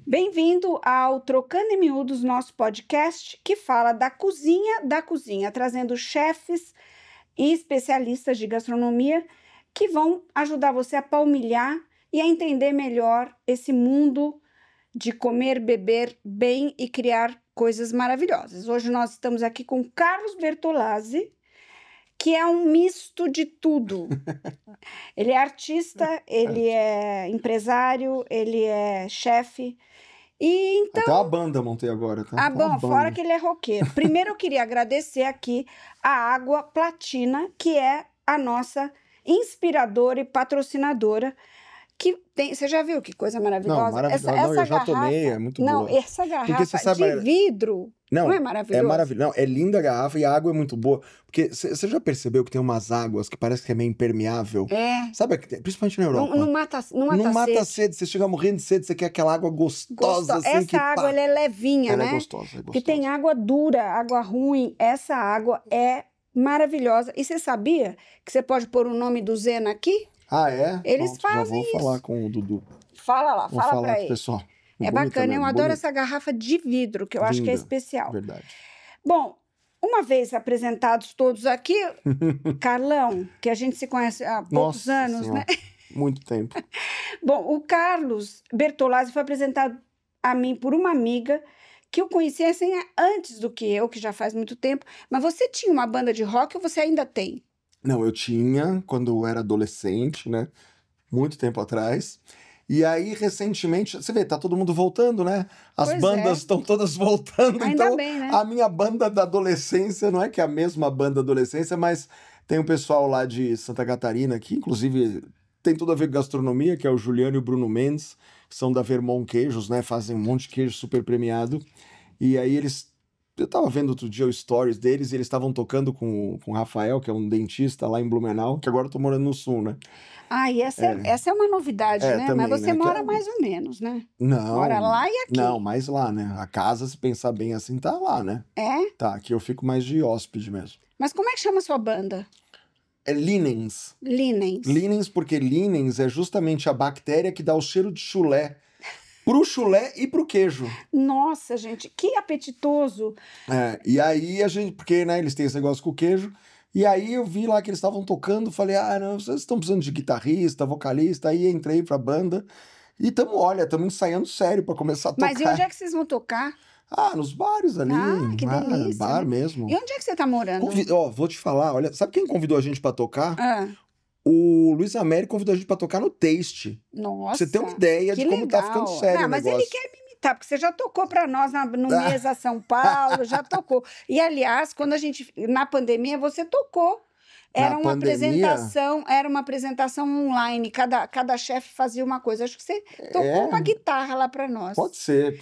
Bem-vindo ao Trocando em Miúdos, nosso podcast que fala da cozinha, trazendo chefes e especialistas de gastronomia que vão ajudar você a palmilhar e a entender melhor esse mundo de comer, beber bem e criar coisas maravilhosas. Hoje nós estamos aqui com Carlos Bertolazzi, que é um misto de tudo. Ele é artista, ele é empresário, ele é chefe. E então, até uma banda montei agora, tá? bom, fora que ele é roqueiro. Primeiro eu queria agradecer aqui a Água Platina, que é a nossa inspiradora e patrocinadora, que tem... Você já viu que coisa maravilhosa? Não, maravilhosa. Essa eu já garrafa, tomei, é muito boa. Não, essa garrafa Porque você sabe, de vidro não é maravilhosa? É maravilhoso. Não, é linda a garrafa e a água é muito boa. Porque você já percebeu que tem umas águas que parece que é meio impermeável? É. Sabe, principalmente na Europa. Não mata sede. Você chega morrendo de sede, você quer aquela água gostosa. Assim, essa água, ela é levinha, ela né? É gostosa. Porque tem água dura, água ruim. Essa água é maravilhosa. E você sabia que você pode pôr o nome do Zena aqui? Ah, é? Eles fazem já vou falar com o Dudu. Fala lá, Vou fala pra ele. Pessoal. É bacana, mesmo, eu adoro essa garrafa de vidro, que eu acho que é especial. Verdade. Bom, uma vez apresentados todos aqui, Carlão, que a gente se conhece há poucos anos, senhora, né? Muito tempo. Bom, o Carlos Bertolazzi foi apresentado a mim por uma amiga que eu conhecia assim, antes do que eu, que já faz muito tempo. Mas você tinha uma banda de rock ou você ainda tem? Não, eu tinha quando eu era adolescente, né? Muito tempo atrás. E aí, recentemente, você vê, tá todo mundo voltando, né? As bandas estão todas voltando. Ainda então, bem, né? A minha banda da adolescência, não é que é a mesma banda da adolescência, mas tem um pessoal lá de Santa Catarina, que inclusive tem tudo a ver com gastronomia, que é o Juliano e o Bruno Mendes, que são da Vermont Queijos, né? Fazem um monte de queijo super premiado. E aí eu tava vendo outro dia os stories deles e eles estavam tocando com o Rafael, que é um dentista lá em Blumenau, que agora eu tô morando no Sul, né? E essa é uma novidade, né? Também, mas você né? mora mais ou menos, né? Não. Mora lá e aqui. Não, mais lá, né? A casa, se pensar bem assim, tá lá, né? É? Tá, aqui eu fico mais de hóspede mesmo. Mas como é que chama a sua banda? É linens. Linens. Linens, porque linens é justamente a bactéria que dá o cheiro de chulé pro chulé e pro queijo. Nossa, gente, que apetitoso. E aí a gente, porque, né, eles têm esse negócio com o queijo, e aí eu vi lá que eles estavam tocando, falei, não, vocês estão precisando de guitarrista, vocalista, aí entrei pra banda, e estamos ensaiando sério pra começar a tocar. Mas e onde é que vocês vão tocar? Nos bares ali. Que delícia. Bar né? mesmo. E onde é que você tá morando? Vou te falar, olha, sabe quem convidou a gente pra tocar? O Luiz Américo convidou a gente pra tocar no Taste. Nossa. Pra você ter uma ideia de como tá ficando sério o mas negócio. ele quer me imitar, porque você já tocou pra nós no Mesa São Paulo, já tocou. E, aliás, na pandemia, você tocou. Era uma apresentação online, cada chefe fazia uma coisa. Acho que você tocou uma guitarra lá pra nós. Pode ser.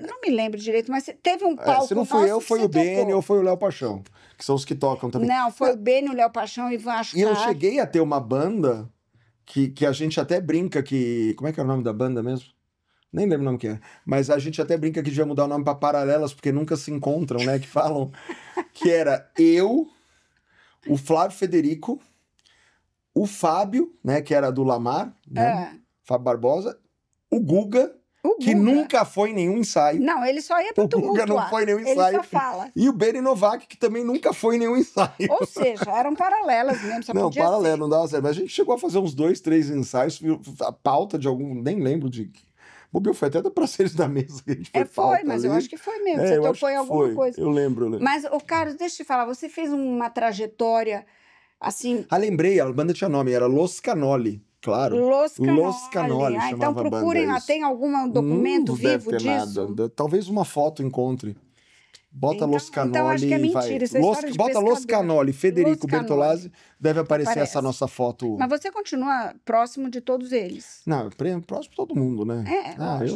Não me lembro direito, mas teve um palco. Se não fui eu, foi o Beni ou foi o Léo Paixão, que são os que tocam também. Não, foi o Beni, o Léo Paixão e o Ivan Ascar. E eu cheguei a ter uma banda que a gente até brinca que... Como é que é o nome da banda mesmo? Nem lembro o nome que é. Mas a gente até brinca que devia mudar o nome pra Paralelas, porque nunca se encontram, né? Que falam que era eu... O Flávio Federico, o Fábio, né, que era do Lamar, né, Fábio Barbosa, o Guga, que nunca foi em nenhum ensaio. Não, ele só ia para tumultuar. O Guga não foi em nenhum ensaio. Ele só fala. E o Beni Novak, que também nunca foi em nenhum ensaio. Ou seja, eram paralelas mesmo, só não, podia paralelo, ser. não dava certo. Mas a gente chegou a fazer uns 2, 3 ensaios, a pauta de algum, nem lembro de... Bobeou, foi até da Prazeres da Mesa que a gente foi, mas ali. Eu acho que foi mesmo. Você tocou em alguma coisa. Eu lembro. Mas, Carlos, deixa eu te falar, você fez uma trajetória assim... lembrei, a banda tinha nome, era Los Canoli, claro. Los Canoli então procurem lá, tem algum documento vivo disso? Nada. Talvez uma foto encontre. Bota Los Canoli. Então acho que é mentira, isso é história de pescador. Los Canoli, Federico Bertolazzi, deve aparecer essa nossa foto. Mas você continua próximo de todos eles? Não, próximo de todo mundo, né?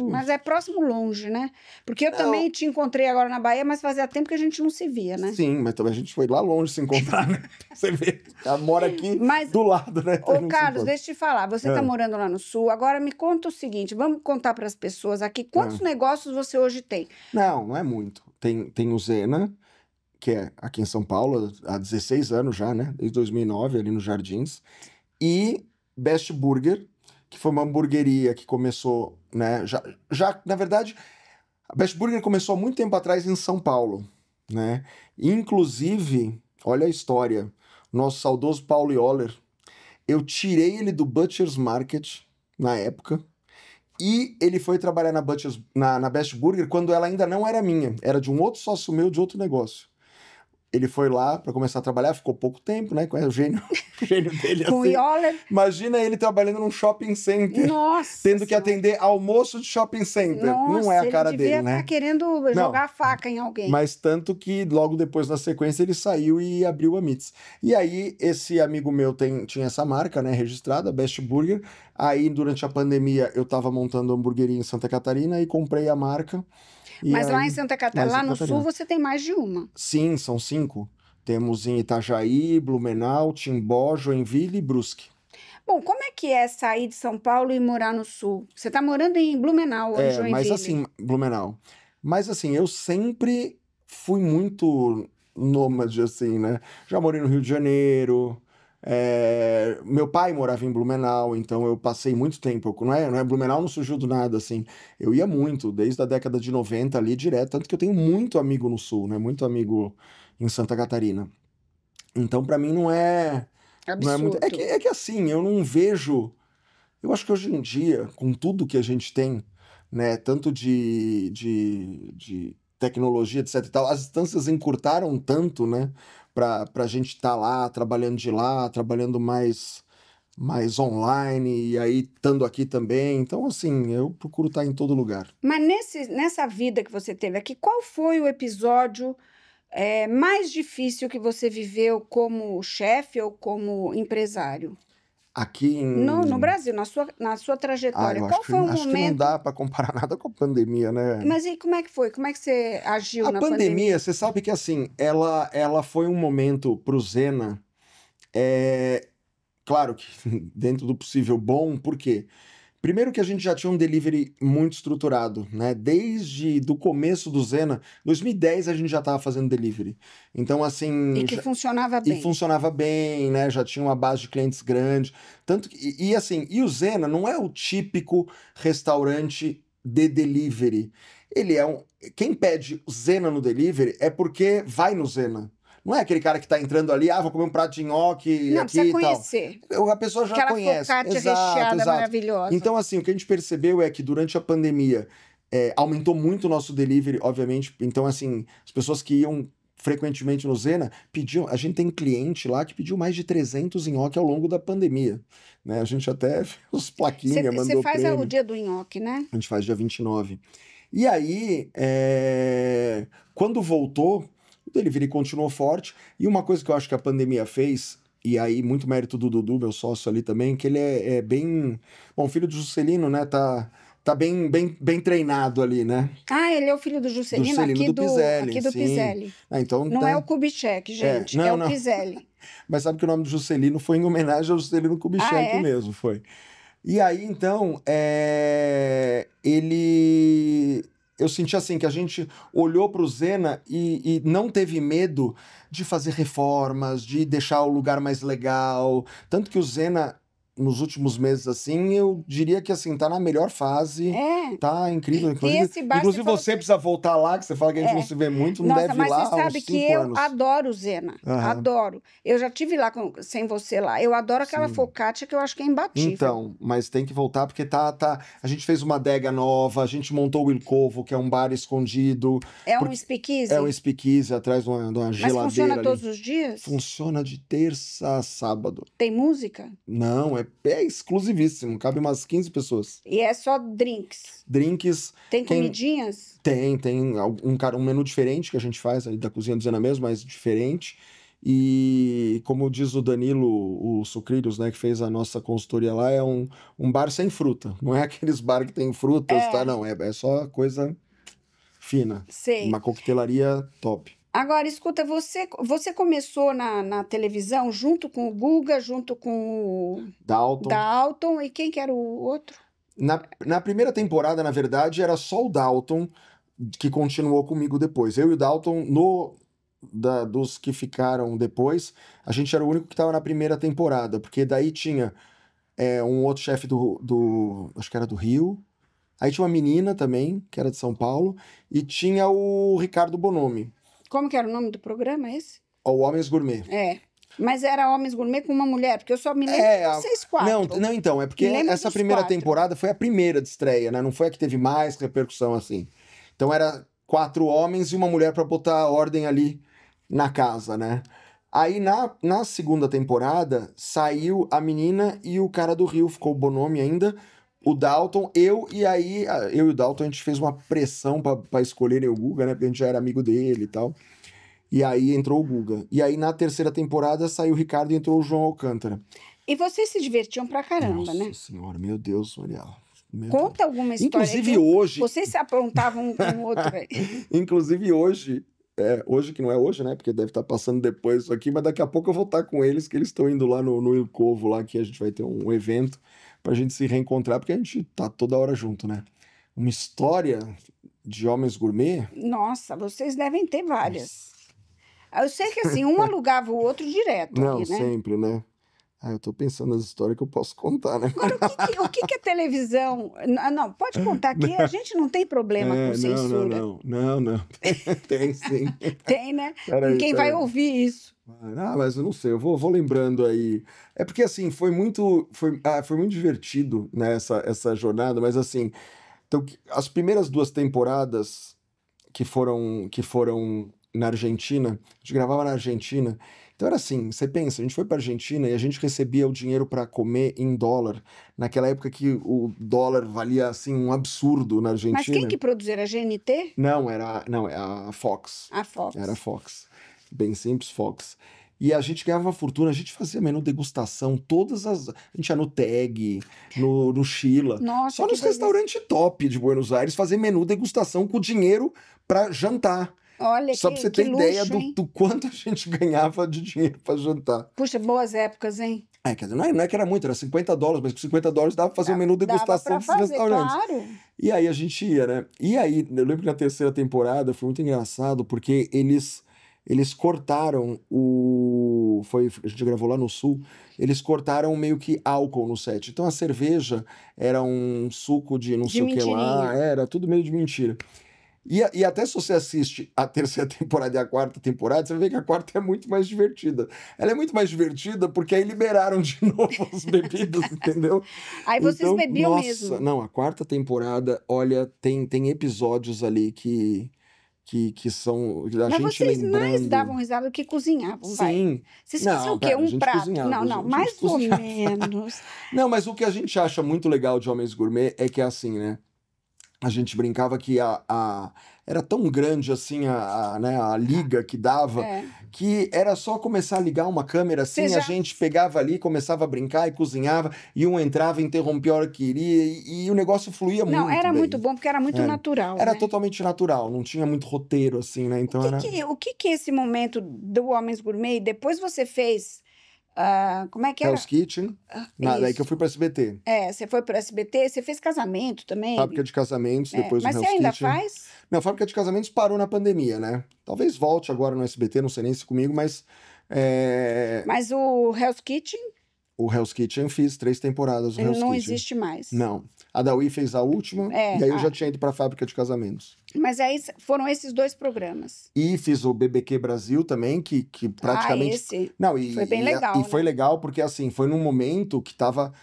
Mas é próximo longe, né? Porque eu também te encontrei agora na Bahia, mas fazia tempo que a gente não se via, né? Sim, mas também a gente foi lá longe se encontrar, né? Você vê, ela mora aqui do lado, né? Carlos, deixa eu te falar, você tá morando lá no Sul, agora me conta o seguinte, vamos contar para as pessoas aqui, quantos negócios você hoje tem? Não é muito. Tem o Zena, que é aqui em São Paulo há 16 anos já, né? Desde 2009, ali nos Jardins. e Best Burger, que foi uma hamburgueria que começou, né? Já, na verdade, a Best Burger começou há muito tempo atrás em São Paulo, né? Inclusive, olha a história, nosso saudoso Paulo Yoller, eu tirei ele do Butcher's Market na época, e ele foi trabalhar na Best Burger quando ela ainda não era minha, era de um outro sócio meu de outro negócio. Ele foi lá para começar a trabalhar, ficou pouco tempo, né? Com o gênio, o gênio dele Com o assim. Yoller. Imagina ele trabalhando num shopping center, Nossa tendo que Senhora. atender almoço de shopping center. Nossa, Não é a cara ele devia dele, né? estar querendo jogar a faca em alguém. Mas tanto que logo depois, na sequência, ele saiu e abriu a Meats. E aí, esse amigo meu tinha essa marca, né, registrada, Best Burger. Aí, durante a pandemia, eu tava montando hamburgueria em Santa Catarina e comprei a marca. Mas aí, lá em Santa Catarina, lá no Catarina. sul, você tem mais de uma. Sim, são 5. Temos em Itajaí, Blumenau, Timbó, Joinville e Brusque. Bom, como é que é sair de São Paulo e morar no sul? Você está morando em Blumenau, ou em Joinville? Mas assim, Blumenau. Mas assim, eu sempre fui muito nômade, assim, né? Já morei no Rio de Janeiro. Meu pai morava em Blumenau, então eu passei muito tempo. Não é Blumenau, não surgiu do nada, assim. Eu ia muito, desde a década de 90 ali, direto. Tanto que eu tenho muito amigo no sul, né? Muito amigo em Santa Catarina. Então, pra mim, não é muito. Absurdo. É que assim, eu não vejo. Eu acho que hoje em dia, com tudo que a gente tem, né, tanto de tecnologia, etc e tal, as distâncias encurtaram tanto, né, pra gente estar lá, trabalhando de lá, trabalhando mais online, e aí estando aqui também. Então, assim, eu procuro estar em todo lugar. Mas nessa vida que você teve aqui, qual foi o episódio mais difícil que você viveu como chefe ou como empresário? Aqui em... No Brasil, na sua trajetória. Qual foi o acho que não momento? dá para comparar nada com a pandemia, né? Mas e como é que foi? Como é que você agiu A na pandemia, você sabe que assim, ela foi um momento pro Zena, claro que dentro do possível bom, por quê? Primeiro que a gente já tinha um delivery muito estruturado, né? Desde do começo do Zena, 2010 a gente já estava fazendo delivery. Então, assim... E que funcionava bem. E funcionava bem, né? Já tinha uma base de clientes grande. Tanto que, assim, e o Zena não é o típico restaurante de delivery. Ele é quem pede Zena no delivery é porque vai no Zena. Não é aquele cara que tá entrando ali, vou comer um prato de nhoque Não, aqui precisa e tal. conhecer. A pessoa já Aquela conhece. focaccia Exato, recheada exato. maravilhosa. Então, assim, o que a gente percebeu é que durante a pandemia aumentou muito o nosso delivery, obviamente. Então, assim, as pessoas que iam frequentemente no Zena pediam. A gente tem cliente lá que pediu mais de 300 nhoque ao longo da pandemia. Né? A gente até fez plaquinhas, mandou Você faz prêmio. o dia do nhoque, né? A gente faz dia 29. E aí, quando voltou, o delivery continuou forte. E uma coisa que eu acho que a pandemia fez, e aí muito mérito do Dudu, meu sócio ali também, que ele é bem... Bom, filho do Juscelino, né? Tá bem treinado ali, né? Ah, ele é o filho do Juscelino, Juscelino do Piselli, aqui do sim. Piselli. Então, Não é o Kubitschek, gente, é o não. Piselli. Mas sabe que o nome do Juscelino foi em homenagem ao Juscelino Kubitschek mesmo, foi. E aí, então, eu senti assim, que a gente olhou para o Zena e não teve medo de fazer reformas, de deixar o lugar mais legal. Tanto que o Zena, nos últimos meses, assim, eu diria que, assim, tá na melhor fase. Tá incrível. Inclusive você precisa voltar lá, que você fala que a gente não se vê muito, não deve ir lá há uns 5 anos. Nossa, mas você sabe que eu adoro o Zena. Adoro. Eu já tive lá sem você lá. Eu adoro aquela focaccia que eu acho que é imbatível. Então, mas tem que voltar porque a gente fez uma adega nova, a gente montou o Il Covo, que é um bar escondido. Um speakeasy? É um speakeasy atrás de uma geladeira. Mas funciona ali. Todos os dias? Funciona de terça a sábado. Tem música? Não, é exclusivíssimo. Cabe umas 15 pessoas. E é só drinks? Drinks. Tem comidinhas? Tem um menu diferente que a gente faz ali da cozinha do Zena mesmo, mas diferente. E como diz o Danilo, o Sucrilhos, né, que fez a nossa consultoria lá, é um bar sem fruta. Não é aqueles bar que tem frutas, tá? Não, é só coisa fina. Sei. Uma coquetelaria top. Agora, escuta, você começou na televisão junto com o Guga, junto com o Dalton, e quem que era o outro? Na primeira temporada, na verdade, era só o Dalton que continuou comigo depois. Eu e o Dalton dos que ficaram depois, a gente era o único que estava na primeira temporada, porque daí tinha um outro chefe acho que era do Rio, aí tinha uma menina também, que era de São Paulo, e tinha o Ricardo Bonomi, Como que era o nome do programa esse? o Homens Gourmet. Mas era Homens Gourmet com uma mulher, porque eu só me lembro de vocês quatro. Não, então, é porque Me lembro essa dos primeira quatro. temporada foi a primeira de estreia, né? Não foi a que teve mais repercussão assim. Então era 4 homens e uma mulher para botar ordem ali na casa, né? Aí na segunda temporada saiu a menina e o cara do Rio, ficou o Bonomi ainda, o Dalton, eu e o Dalton a gente fez uma pressão para escolherem o Guga, né? Porque a gente já era amigo dele e tal. E aí entrou o Guga. E aí na terceira temporada saiu o Ricardo e entrou o João Alcântara. E vocês se divertiam pra caramba, Nossa né? Nossa senhora, meu Deus, Mariela. Conta alguma história. Inclusive hoje... Vocês se aprontavam um com o outro. Inclusive hoje, hoje que não é hoje, né? Porque deve estar passando depois isso aqui, mas daqui a pouco eu vou estar com eles, que eles estão indo lá no Ilcovo, lá que a gente vai ter um evento pra gente se reencontrar, porque a gente tá toda hora junto, né? Uma história de Homens Gourmet... Nossa, vocês devem ter várias. Eu sei que assim, um alugava o outro direto. Não, ali, né? sempre, né? Eu tô pensando nas histórias que eu posso contar, né? Agora, o que a televisão... Não, pode contar aqui, a gente não tem problema com censura. Não. Tem sim. Tem, né? Quem vai ouvir isso? Mas eu não sei, eu vou lembrando aí. É porque, assim, foi muito divertido, né, essa jornada, mas, assim, então, as primeiras 2 temporadas que foram na Argentina, a gente gravava na Argentina, então era assim, você pensa, a gente foi pra Argentina e a gente recebia o dinheiro para comer em dólar, naquela época que o dólar valia, assim, um absurdo na Argentina. Mas quem que produziu? Era a GNT? Não, é a Fox. A Fox. Era a Fox. Bem simples, Fox. E a gente ganhava uma fortuna, a gente fazia menu degustação, a gente ia no Tag, no Sheila. Nossa, só nos restaurantes top de Buenos Aires, fazer menu degustação com dinheiro para jantar. Olha, só pra você ter ideia do quanto a gente ganhava de dinheiro para jantar. Puxa, boas épocas, hein? Quer dizer, não é que era muito, era $50, mas com $50 dava pra fazer um menu degustação desses restaurantes. Claro. E aí a gente ia, né? E aí, eu lembro que na terceira temporada foi muito engraçado, porque eles cortaram a gente gravou lá no Sul, eles cortaram meio que álcool no set. Então a cerveja era um suco de não sei o que lá, era tudo meio de mentira. E até se você assiste a terceira temporada e a quarta temporada, você vai ver que a quarta é muito mais divertida. Ela é muito mais divertida porque aí liberaram de novo as bebidas, entendeu? Aí vocês bebiam mesmo. Não, a quarta temporada, olha, tem episódios ali que são a Mas gente vocês lembrando... mais davam risada do que cozinhavam, vai. Sim. Vocês faziam o quê? Um prato? Não, mais ou menos. Não, mas o que a gente acha muito legal de Homens Gourmet é que é assim, né? A gente brincava que era tão grande assim a liga que dava, que era só começar a ligar uma câmera assim, a gente pegava ali, começava a brincar e cozinhava, e um entrava, interrompia a hora que queria, e o negócio fluía muito bem. Não, era muito bom, porque era muito natural. Era né? Totalmente natural, não tinha muito roteiro assim, né? Então o que é esse momento do Homens Gourmet? Depois você fez... como é que era? Hell's Kitchen, daí que eu fui para SBT. Você foi para SBT, você fez casamento também. Fábrica de Casamentos, depois mas o você Hell's ainda Kitchen. faz? Não, Fábrica de Casamentos parou na pandemia, né? Talvez volte agora no SBT, não sei nem se comigo, mas... Mas o Hell's Kitchen? O Hell's Kitchen fiz 3 temporadas do Hell's Kitchen. Não existe mais. Não. A Dawi fez a última, e aí eu já tinha ido para a Fábrica de Casamentos. Mas aí foram esses 2 programas. E fiz o BBQ Brasil também, que praticamente... esse. Não, foi bem legal. E foi legal porque, assim, foi num momento que tava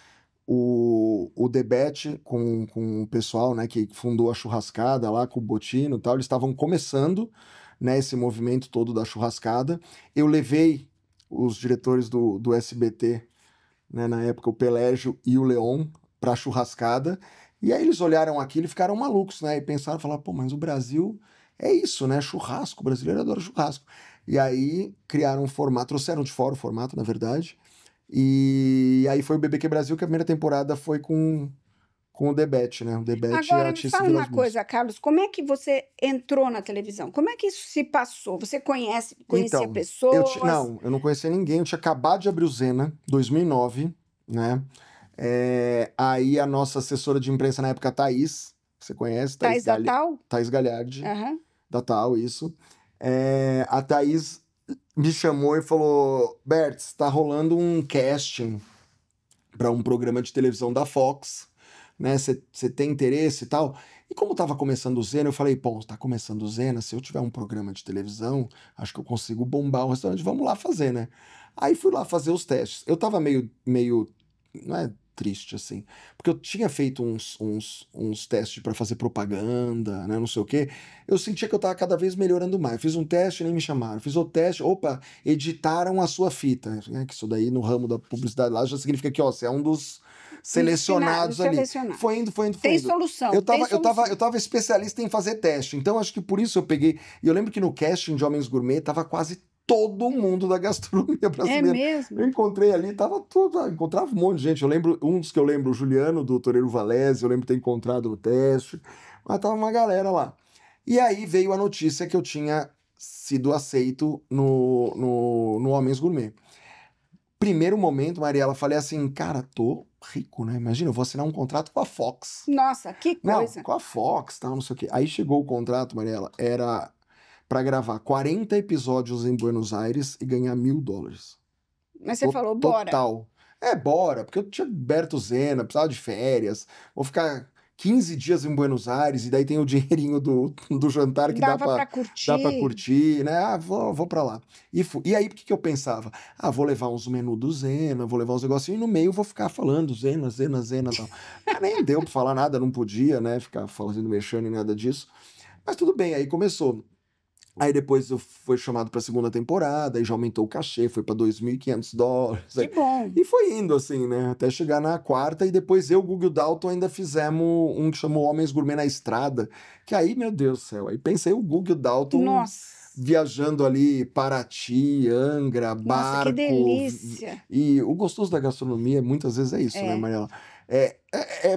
o Debete com o pessoal, né, que fundou a churrascada lá, com o Botino e tal, eles estavam começando, né, esse movimento todo da churrascada. Eu levei os diretores do SBT, né, na época, o Pelégio e o Leon, pra churrascada, e aí eles olharam aquilo e ficaram malucos, né, e pensaram, falaram, pô, mas o Brasil é isso, né, churrasco, o brasileiro adora churrasco. E aí criaram um formato, trouxeram de fora o formato, na verdade, e aí foi o BBQ Brasil, que a primeira temporada foi com o Debete, né, o Debete Agora, e a me Tícia fala Vilas uma coisa, Carlos, como é que você entrou na televisão? Como é que isso se passou? Você conhecia então, pessoas? Eu não conhecia ninguém, eu tinha acabado de abrir o Zena, 2009, né? Aí a nossa assessora de imprensa na época, Thaís, que você conhece, Thaís da Tal? Thaís Galhardi, Uhum. da Tal, isso. a Thaís me chamou e falou: Bertz, tá rolando um casting para um programa de televisão da Fox, né? Você tem interesse e tal? E como tava começando o Zena, eu falei, pô, tá começando o Zena, se eu tiver um programa de televisão, acho que eu consigo bombar o restaurante, vamos lá fazer, né? Aí fui lá fazer os testes. Eu tava meio, não é triste assim, porque eu tinha feito uns testes para fazer propaganda, né, não sei o quê. Eu sentia que eu tava cada vez melhorando mais. Eu fiz um teste, nem me chamaram. Fiz outro teste, opa, editaram a sua fita, né, que isso daí no ramo da publicidade lá já significa que, ó, você é um dos selecionados ali. Foi indo, foi indo, foi Tem indo. solução, Eu tem solução. tava especialista em fazer teste, então acho que por isso eu peguei. E eu lembro que no casting de Homens Gourmet tava quase todo mundo da gastronomia É brasileira. mesmo? Eu encontrei ali, tava tudo, encontrava um monte de gente. Eu lembro, um dos que eu lembro, o Juliano, do Toreiro Valese, eu lembro de ter encontrado no teste, mas tava uma galera lá. E aí veio a notícia que eu tinha sido aceito no Homens Gourmet. Primeiro momento, Mariela, falei assim, cara, tô rico, né? Imagina, eu vou assinar um contrato com a Fox. Nossa, que Não, coisa. com a Fox, tal, não sei o quê. Aí chegou o contrato, Mariela, era pra gravar 40 episódios em Buenos Aires e ganhar $1.000. Mas você falou, bora. Total. Bora, porque eu tinha Berto Zena, precisava de férias, vou ficar 15 dias em Buenos Aires, e daí tem o dinheirinho do jantar que Dava pra curtir. dá pra curtir, né? Ah, vou pra lá. E aí, o que eu pensava? Ah, vou levar uns menus do Zena, vou levar uns negocinhos, e no meio vou ficar falando Zena e tal. Mas nem deu pra falar nada, não podia, né? Ficar fazendo mexendo e nada disso. Mas tudo bem, aí começou. Aí depois eu fui chamado pra segunda temporada, aí já aumentou o cachê, foi pra $2.500. Que bom. E foi indo assim, né? Até chegar na quarta, e depois eu e o Gugu Dalton ainda fizemos um que chamou Homens Gourmet na Estrada, que aí, meu Deus do céu, aí pensei o Gugu Dalton Nossa. viajando ali, Paraty, Angra, Nossa, barco. que delícia. E o gostoso da gastronomia muitas vezes é isso, né, Mariela?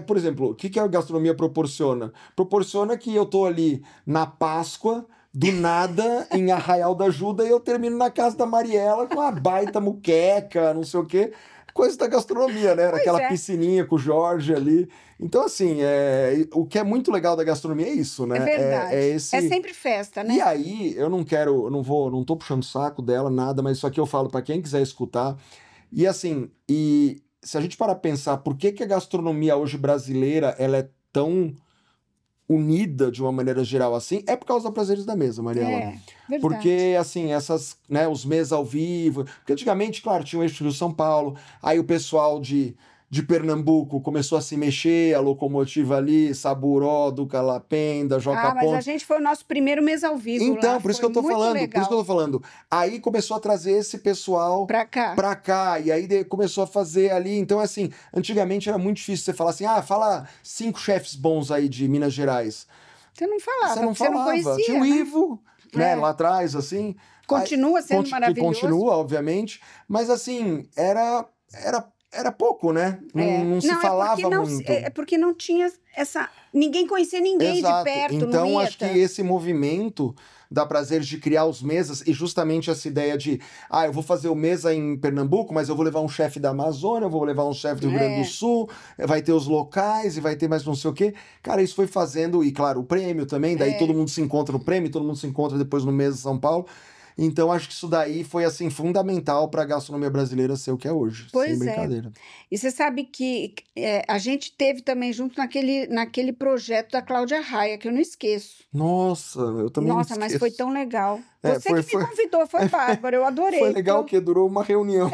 Por exemplo, o que a gastronomia proporciona? Proporciona que eu tô ali na Páscoa, do nada, em Arraial da Ajuda, e eu termino na casa da Mariela com a baita muqueca, não sei o quê. Coisa da gastronomia, né? Aquela piscininha com o Jorge ali. Então, assim, o que é muito legal da gastronomia é isso, né? É verdade. É sempre festa, né? E aí, eu não tô puxando o saco dela, nada, mas isso aqui eu falo para quem quiser escutar. E assim, se a gente parar pra pensar por que a gastronomia hoje brasileira ela é tão unida de uma maneira geral assim, é por causa da Prazeres da Mesa, Mariela. Verdade. Porque, assim, né, os mesas ao vivo. Porque antigamente, claro, tinha o Eixo Rio São Paulo, aí o pessoal de Pernambuco começou a se mexer, a locomotiva ali, Saburó, do Calapenda, Joca mas a Ponte. gente foi o nosso primeiro mês ao vivo. Então, lá. por isso que eu tô falando. Aí começou a trazer esse pessoal pra cá. E aí começou a fazer ali. Então, assim, antigamente era muito difícil você falar assim, fala 5 chefes bons aí de Minas Gerais. Você não falava, você não conhecia, Tinha o Ivo, né, lá atrás, assim. Continua sendo maravilhoso. Continua, obviamente. Mas, assim, era pouco, né? Não se falava muito. É porque não tinha essa... Ninguém conhecia ninguém de perto, então, não ia. Acho que esse movimento da Prazeres de criar os mesas, e justamente essa ideia de eu vou fazer o mesa em Pernambuco, mas eu vou levar um chefe da Amazônia, eu vou levar um chefe do Rio Grande do Sul, vai ter os locais e vai ter mais não sei o quê. Cara, isso foi fazendo, e claro, o prêmio também, daí todo mundo se encontra no prêmio, todo mundo se encontra depois no Mesa São Paulo. Então, acho que isso daí foi, assim, fundamental para a gastronomia brasileira ser o que é hoje, sem brincadeira. E você sabe que a gente teve também junto naquele projeto da Cláudia Raia, que eu não esqueço. Nossa, eu também não esqueço. Mas foi tão legal. Você que me convidou, foi bárbaro, eu adorei. Foi legal porque durou uma reunião.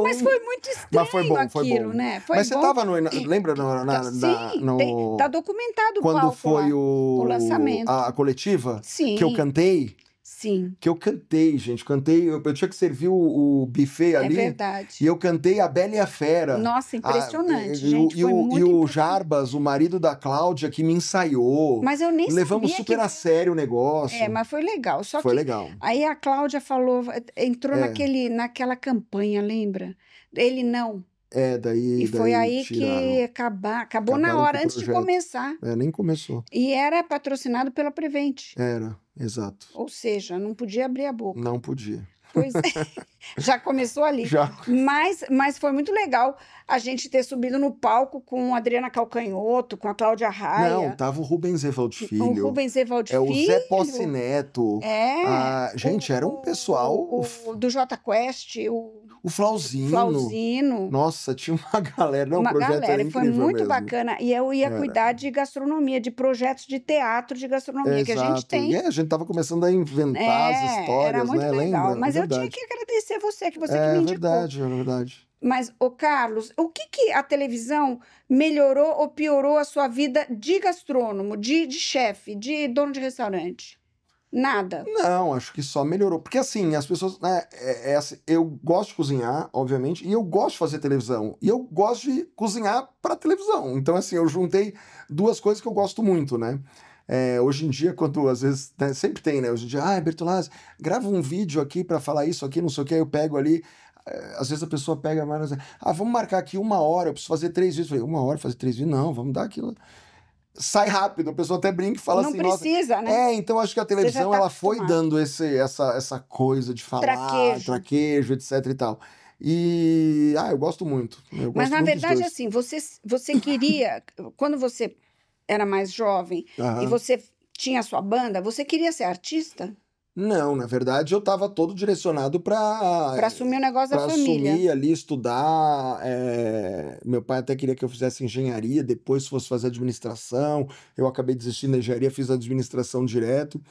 Mas foi muito estranho aquilo, né? Mas você estava lembra Sim, tá documentado quando foi o lançamento. A coletiva? Sim. Que eu cantei? Sim. Que eu cantei, gente. Eu tinha que servir o buffet ali. É verdade. E eu cantei A Bela e a Fera. Nossa, impressionante, gente. E o Jarbas, o marido da Cláudia, que me ensaiou. Mas eu nem Levamos super a sério o negócio. Mas foi legal. Foi legal. Aí a Cláudia entrou naquela campanha, lembra? Ele não. E foi aí que acabou na hora, antes de começar. Nem começou. E era patrocinado pela Prevent. Era, exato. Ou seja, não podia abrir a boca. Não podia. Pois é, já começou ali. Já. Mas foi muito legal a gente ter subido no palco com a Adriana Calcanhoto, com a Cláudia Raia. Não, tava o Rubens Evald O Filho. Rubens Evald É Filho. o Zé Posse Neto. É. Gente, era um pessoal. O do Jota Quest, O Flauzino. Flauzino. Nossa, tinha uma galera. Não, Uma o projeto galera, era e foi incrível muito mesmo. bacana. E eu ia Era. cuidar de gastronomia, de projetos de teatro de gastronomia que a gente Exato. tem. E a gente tava começando a inventar as histórias, era muito né? legal. Lembra? Mas É eu tinha verdade. que agradecer você, que me É indicou. verdade, é verdade. Mas, ô Carlos, o que a televisão melhorou ou piorou a sua vida de gastrônomo, de chefe, de dono de restaurante? Nada. Não, acho que só melhorou. Porque assim, as pessoas, né, assim, eu gosto de cozinhar, obviamente, e eu gosto de fazer televisão. E eu gosto de cozinhar para televisão. Então, assim, eu juntei duas coisas que eu gosto muito, né? Hoje em dia, quando às vezes, né, sempre tem, né? Hoje em dia, Bertolazzi, grava um vídeo aqui para falar isso aqui, não sei o que, aí eu pego ali. Às vezes a pessoa pega, mas vamos marcar aqui 1 hora, eu preciso fazer 3 vídeos. Eu falei, 1 hora fazer 3 vídeos? Não, vamos dar aquilo. Sai rápido, a pessoa até brinca e fala Não assim, precisa, nossa. né? Então acho que a Você já televisão tá ela foi acostumado. dando essa coisa de falar, Traquejo. traquejo, etc e tal. E eu gosto muito. Eu Mas, gosto na muito dos verdade, dois. assim, você queria, quando você era mais jovem e Aham. você tinha a sua banda, você queria ser artista? Não, na verdade eu estava todo direcionado Para para assumir o negócio da família. assumir ali, estudar. Meu pai até queria que eu fizesse engenharia, depois fosse fazer administração. Eu acabei desistindo da engenharia, fiz administração direto.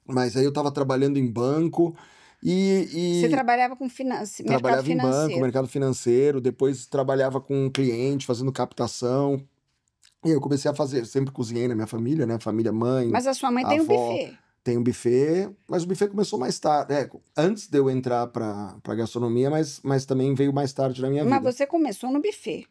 Mas aí eu estava trabalhando em banco Você e trabalhava com mercado trabalhava em banco, financeiro. mercado financeiro, depois trabalhava com um cliente, fazendo captação. E eu comecei a fazer, sempre cozinhei na minha família, né? Família, mãe, Mas a sua mãe tem um avó. buffet. Tem um buffet, mas o buffet começou mais tarde. Antes de eu entrar para gastronomia, mas também veio mais tarde na minha Mas vida. você começou no buffet.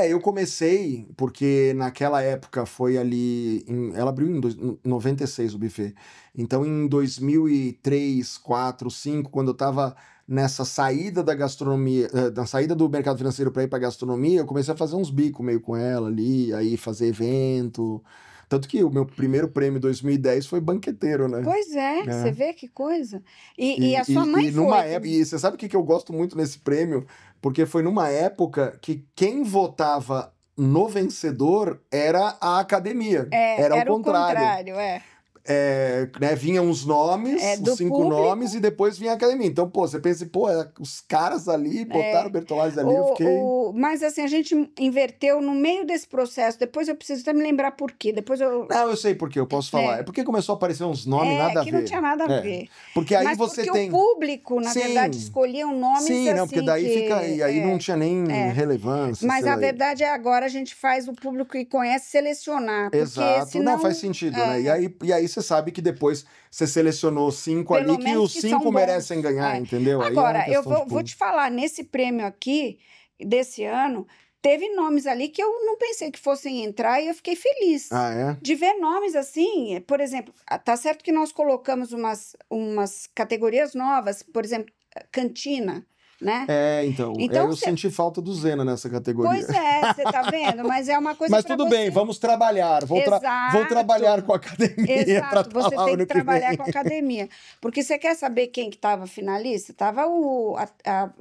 Eu comecei porque naquela época foi ali. Ela abriu em 96 o buffet. Então em 2003, 4, 5, quando eu estava nessa saída da gastronomia, na saída do mercado financeiro para ir para gastronomia, eu comecei a fazer uns bicos meio com ela ali, aí fazer evento. Tanto que o meu primeiro prêmio em 2010 foi banqueteiro, né? Pois é, É. você vê que coisa. E a sua mãe numa foi. época, e você sabe o que eu gosto muito nesse prêmio? Porque foi numa época que quem votava no vencedor era a academia. Era o contrário. Né, vinham os nomes, do os 5 público. nomes, e depois vinha a academia. Então, você pensa, os caras ali botaram o Bertolazzi ali, eu fiquei... Mas assim, a gente inverteu no meio desse processo. Depois eu preciso até me lembrar por quê. Depois eu... Não, eu sei por quê, eu posso falar. É porque começou a aparecer uns nomes nada a que ver. não tinha nada a ver. Porque aí Mas você porque tem... o público, na Sim. verdade, escolhia nomes Sim, assim não, porque daí que... fica... E aí não tinha nem relevância. Mas sei a lá. verdade é agora a gente faz o público que conhece selecionar. Porque Exato, senão, não faz sentido, né? E aí você sabe que depois você selecionou 5 Pelo ali, que menos os que são 5 bons. merecem ganhar, entendeu? Aí é uma Agora, eu questão de vou te falar, nesse prêmio aqui, desse ano, teve nomes ali que eu não pensei que fossem entrar e eu fiquei feliz. Ah, é? De ver nomes assim, por exemplo, tá certo que nós colocamos umas categorias novas, por exemplo, cantina, né? Então eu você- senti falta do Zena nessa categoria. Pois é, você tá vendo? Mas é uma coisa Mas pra tudo você. bem, vamos trabalhar. Vou Exato. trabalhar com a academia para Exato, você falar tem ano que trabalhar vem. com a academia. Porque você quer saber quem que estava finalista? Tava o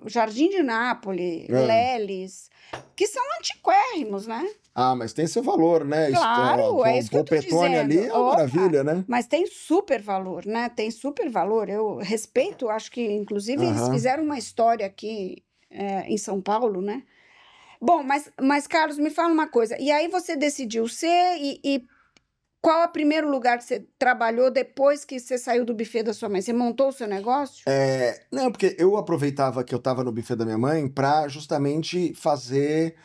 Jardim de Nápoles, Leles, que são antiquérrimos, né? Ah, mas tem seu valor, né? Claro, é isso que eu O tô Petone ali dizendo. é uma Opa, maravilha, né? Mas tem super valor, né? Tem super valor. Eu respeito, acho que, inclusive, eles Aham. fizeram uma história aqui em São Paulo, né? Bom, mas, Carlos, me fala uma coisa. E aí você decidiu ser e qual é o primeiro lugar que você trabalhou depois que você saiu do buffet da sua mãe? Você montou o seu negócio? Não, porque eu aproveitava que eu estava no buffet da minha mãe para justamente fazer.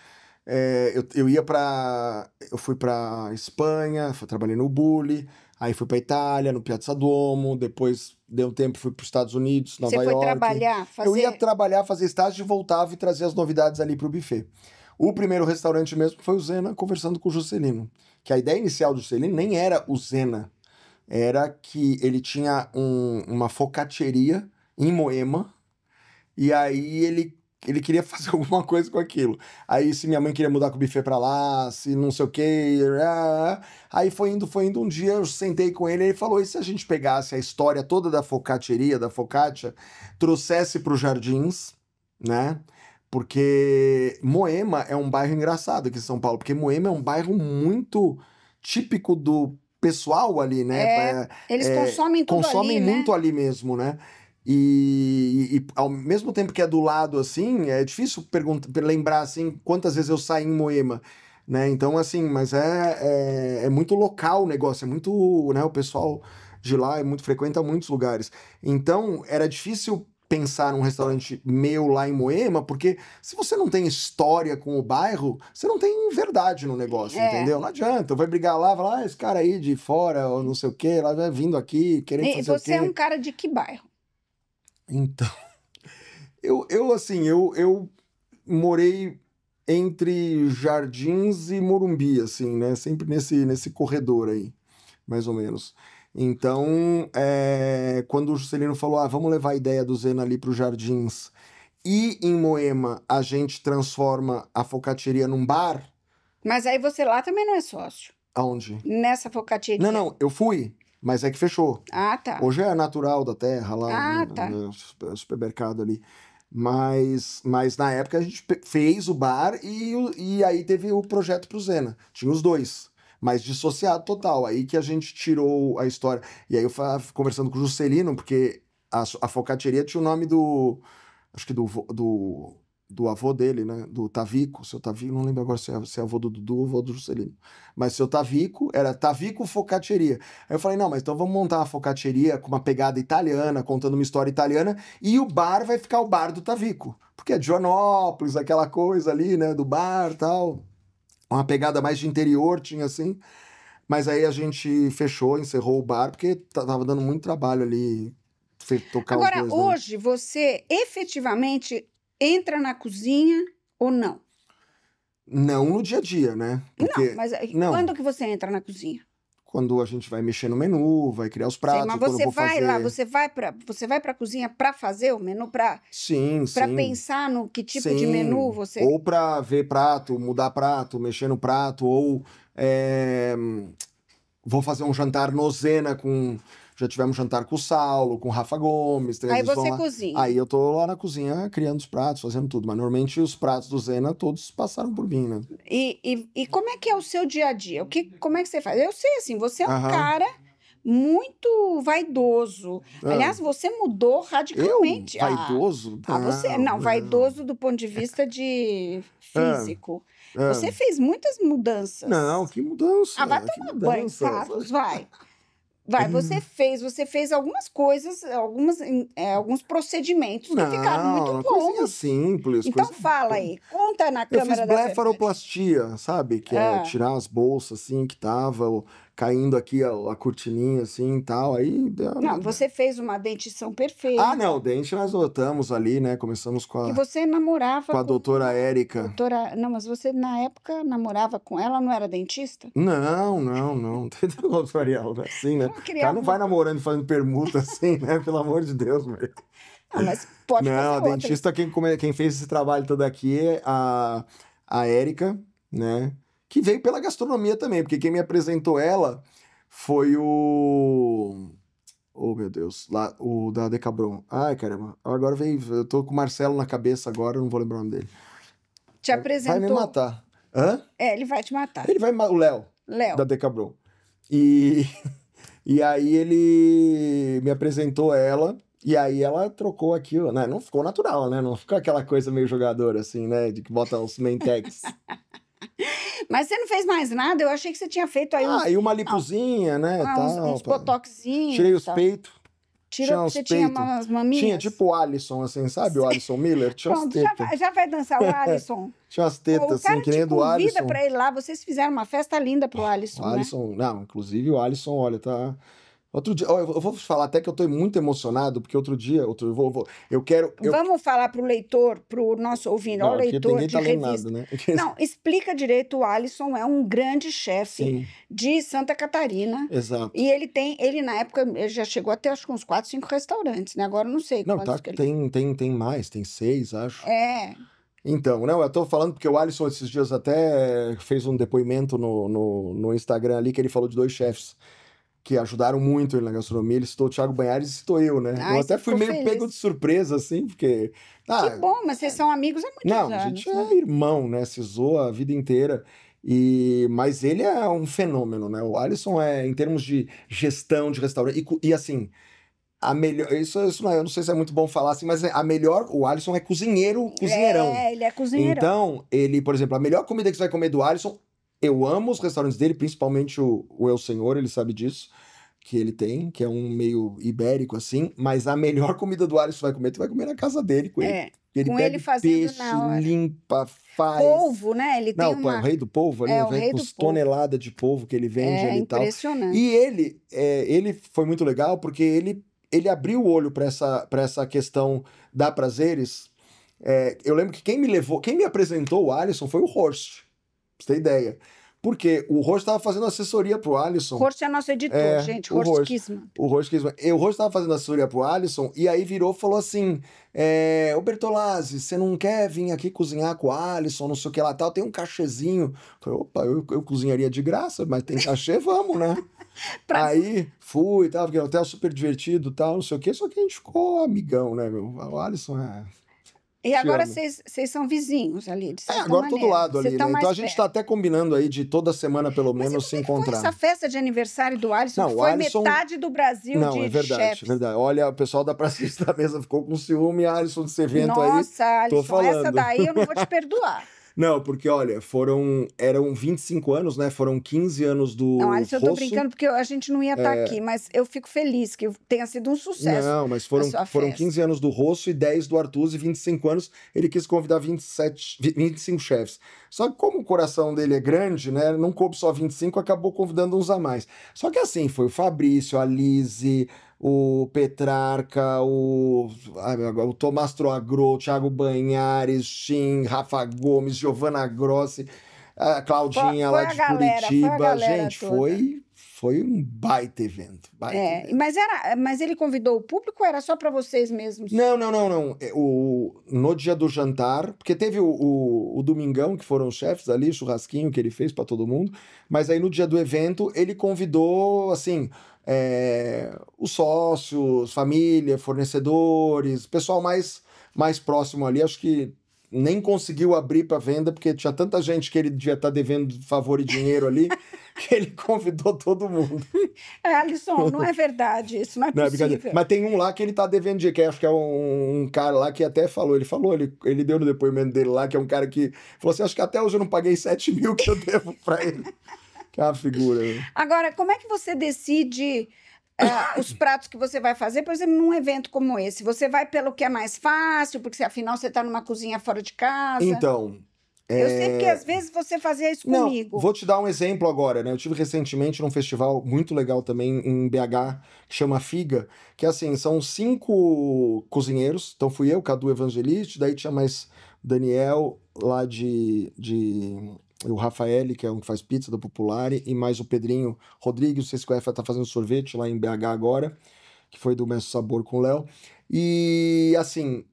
Eu fui para Espanha, trabalhei no Bulli, aí fui para Itália, no Piazza Duomo, depois deu um tempo, fui para os Estados Unidos, Nova Você foi York. trabalhar, Eu ia fazer... trabalhar, fazer estágio e voltava e trazia as novidades ali para o buffet. O primeiro restaurante mesmo foi o Zena, conversando com o Juscelino. Que a ideia inicial do Juscelino nem era o Zena, era que ele tinha uma focacceria em Moema, e aí ele queria fazer alguma coisa com aquilo. Aí se minha mãe queria mudar com o buffet pra lá, se não sei o quê. Aí foi indo. Um dia eu sentei com ele e ele falou: e se a gente pegasse a história toda da focacceria, da focaccia, trouxesse pros Jardins, né? Porque Moema é um bairro engraçado aqui em São Paulo, porque Moema é um bairro muito típico do pessoal ali, né? Eles consomem tudo consomem ali, muito né? ali mesmo, né? E ao mesmo tempo que é do lado, assim, é difícil lembrar, assim, quantas vezes eu saí em Moema, né? Então, assim, mas é muito local o negócio, é muito, né? O pessoal de lá frequenta muitos lugares. Então, era difícil pensar num restaurante meu lá em Moema, porque se você não tem história com o bairro, você não tem verdade no negócio, entendeu? Não adianta, vai brigar lá, vai lá, esse cara aí de fora, ou não sei o quê, lá vai vindo aqui, querendo E fazer o você é quê. um cara de que bairro? Então, eu morei entre Jardins e Morumbi, assim, né? Sempre nesse corredor aí, mais ou menos. Então, quando o Juscelino falou, vamos levar a ideia do Zena ali para os Jardins, e em Moema a gente transforma a focacceria num bar, Mas aí você lá também não é sócio. aonde? Nessa focacceria. Não, eu fui, mas é que fechou. Ah, tá. Hoje é Natural da Terra, lá Ah, tá. no supermercado ali. Mas na época a gente fez o bar e aí teve o projeto pro Zena. Tinha os dois, mas dissociado total. Aí que a gente tirou a história. E aí eu conversando com o Juscelino, porque a focacceria tinha o nome acho que do avô dele, né? Do Tavico, seu Tavico, não lembro agora se é avô do Dudu ou avô do Juscelino. Mas seu Tavico, era Tavico Focacceria. Aí eu falei, não, mas então vamos montar uma focacceria com uma pegada italiana, contando uma história italiana, e o bar vai ficar o bar do Tavico. Porque é de Joanópolis, aquela coisa ali, né? Do bar e tal. Uma pegada mais de interior, tinha assim. Mas aí a gente fechou, encerrou o bar, porque tava dando muito trabalho ali, tocar os Agora, dois, né? hoje, você efetivamente entra na cozinha ou não? Não no dia a dia, né? Porque, Não, mas não, quando que você entra na cozinha? quando a gente vai mexer no menu, vai criar os Sim, pratos, mas quando eu você vou vai fazer... lá, você vai para a cozinha para fazer o menu, para Sim, sim. pensar no que tipo de Sim. menu você... Ou para ver prato, mudar prato, mexer no prato, ou vou fazer um jantar no Zena com... Já tivemos jantar com o Saulo, com o Rafa Gomes. Então Aí eles vão você lá. cozinha. Aí eu tô lá na cozinha criando os pratos, fazendo tudo. Mas normalmente os pratos do Zena todos passaram por mim, né? E como é que é o seu dia a dia? Como é que você faz? Eu sei, assim, você é um Aham. cara muito vaidoso. Ah. Aliás, você mudou radicalmente. Eu? Vaidoso? Você não, vaidoso do ponto de vista de físico. Ah. Você fez muitas mudanças. Não, que mudança. Vai que tomar banho, mudança. Carlos, vai. Vai, você fez algumas coisas, alguns procedimentos que ficaram muito coisinha bons. simples. Então coisa... fala aí, conta na Eu câmera fiz da verdade. blefaroplastia, sabe? Que é tirar as bolsas assim que tava caindo aqui a cortininha assim e tal. Aí Não, você fez uma dentição perfeita. Ah, não, o dente nós voltamos ali, né? Começamos com Que você namorava com a doutora Érica. Não, mas você na época namorava com ela, não era dentista? Não. Doutora Ariel, não é assim, né? O cara não vai namorando e fazendo permuta assim, né? Pelo amor de Deus, velho. Não, mas pode fazer Não, a outra. dentista, quem fez esse trabalho todo aqui é a Érica, né? Que veio pela gastronomia também, porque quem me apresentou ela foi o... Oh, meu Deus. Lá, o da Decabron. Ai, caramba. Agora veio... Eu tô com o Marcelo na cabeça agora, eu não vou lembrar o nome dele. Te apresentou. Vai me matar. Hã? Ele vai te matar. O Léo. Da Decabron. E aí ele me apresentou ela... E aí ela trocou aquilo, né? Não ficou natural, né? Não ficou aquela coisa meio jogadora, assim, né? De que bota os mentex. Mas você não fez mais nada? Eu achei que você tinha feito aí e uma lipozinha, né? uns botoxinhos. Tirei os peitos. Você tinha umas maminhas? Tinha, tipo o Alisson, assim, sabe? O Alisson Miller. Tinha umas tetas. Já vai dançar o Alisson. Tinha umas tetas, assim, que nem do Alisson. Convida pra ir lá. Vocês fizeram uma festa linda pro Alisson, o Alisson, né? Não, inclusive o Alisson, olha, tá Outro dia, ó, eu vou falar até que eu tô muito emocionado, porque outro dia, eu quero... Vamos falar para o leitor, para o nosso ouvinte, ó, Não, aqui leitor ninguém de tá lendo revista. nada, né? Não, explica direito, o Alisson é um grande chefe Sim, de Santa Catarina. exato. E ele na época, ele já chegou até acho que uns 4, 5 restaurantes, né? Agora eu não sei Não, quantos tá, que ele... tem mais, tem 6, acho. É, Então, não, eu tô falando porque o Alisson esses dias até fez um depoimento no Instagram ali que ele falou de 2 chefes que ajudaram muito ele na gastronomia. Ele citou o Thiago Banhares e citou eu, né? Eu ai, até você fui ficou meio pego de feliz. surpresa, assim, porque... Que Ah, bom, mas vocês são amigos há muitos não, a gente anos, né? é irmão, né? Se zoa a vida inteira. Mas ele é um fenômeno, né? O Alisson é, em termos de gestão de restaurante, e assim, a melhor. Isso não é, eu não sei se é muito bom falar assim, mas a melhor. O Alisson é cozinheiro, cozinheirão. É, ele é cozinheirão. Então, ele, por exemplo, a melhor comida que você vai comer do Alisson, eu amo os restaurantes dele, principalmente o El Senhor, ele sabe disso, que ele tem, que é um meio ibérico assim, mas a melhor comida do Alisson vai comer, tu vai comer na casa dele com ele. É, Ele com pega ele o fazendo peixe, na hora. limpa, faz. Polvo, né? Ele tem Não, pô, é o uma... rei do polvo ali, É, o vem rei com do as polvo. toneladas de polvo que ele vende É ali e tal. impressionante. E ele foi muito legal porque ele abriu o olho para essa questão da prazeres. Eu lembro que quem me apresentou o Alisson foi o Horst, pra você ter ideia. Porque o Horst estava fazendo assessoria pro Alisson. Horst é nosso editor, gente. Horst Kisman. O Horst estava fazendo assessoria pro Alisson e aí virou e falou assim: Ô Bertolazzi, você não quer vir aqui cozinhar com o Alisson, não sei o que lá tal, tem um cachezinho. Eu falei, opa, eu cozinharia de graça, mas tem cachê, vamos, né? Aí fui e tal, porque é um hotel super divertido e tal, não sei o que, só que a gente ficou amigão, né, meu? O Alisson E te agora amo. vocês são vizinhos ali, de certa Agora todo maneira. lado Vocês ali, estão né? Então mais a gente perto. tá até combinando aí de toda semana, pelo Mas e menos, como se é que foi encontrar. essa festa de aniversário do Alisson, Não, que o foi Alisson. metade do Brasil Não, de é verdade, chefes? verdade. Olha, o pessoal da Praça da Mesa ficou com ciúme, Alisson, desse evento aí. Nossa, Tô Alisson, essa falando. daí eu não vou te perdoar. Não, porque, olha, eram 25 anos, né? Foram 15 anos do Não, Alisson, eu tô Rosso. brincando porque a gente não ia estar aqui, mas eu fico feliz que tenha sido um sucesso Não, mas a sua foram festa. 15 anos do Rosso e 10 do Artuzzi, 25 anos. Ele quis convidar 25 chefes. Só que como o coração dele é grande, né? Não coube só 25, acabou convidando uns a mais. Só que assim, foi o Fabrício, a Lise, o Petrarca, o Tomás Troagro, o Thiago Banhares, Shin, Rafa Gomes, Giovanna Grossi, a Claudinha lá Foi a de galera, foi a Curitiba. galera Gente, toda. foi um baita evento. Baita evento. Mas ele convidou o público ou era só para vocês mesmos? Não, não, não, não. No dia do jantar, porque teve o Domingão, que foram os chefes ali, o churrasquinho que ele fez para todo mundo, mas aí no dia do evento ele convidou, assim, os sócios, família, fornecedores, pessoal mais próximo ali, acho que nem conseguiu abrir para venda, porque tinha tanta gente que ele devia estar devendo favor e dinheiro ali, que ele convidou todo mundo. Alisson, não é verdade, isso não é Não, é possível. brincadeira. Mas tem um lá que ele tá devendo dinheiro, que acho que é um cara lá que até falou, ele deu no depoimento dele lá, que é um cara que falou assim, acho que até hoje eu não paguei 7 mil que eu devo pra ele. Que é uma figura. Né? Agora, como é que você decide os pratos que você vai fazer, por exemplo, num evento como esse? Você vai pelo que é mais fácil, porque afinal você está numa cozinha fora de casa? Então... Eu sei que às vezes você fazia isso comigo. Não, vou te dar um exemplo agora, né? Eu tive recentemente num festival muito legal também em BH, que chama Figa, que assim, são 5 cozinheiros, então fui eu, Cadu Evangelista, daí tinha mais Daniel lá o Rafael, que é um que faz pizza da Populare, e mais o Pedrinho Rodrigues, não sei se conhece, tá fazendo sorvete lá em BH agora, que foi do Mestre Sabor com o Léo. E assim,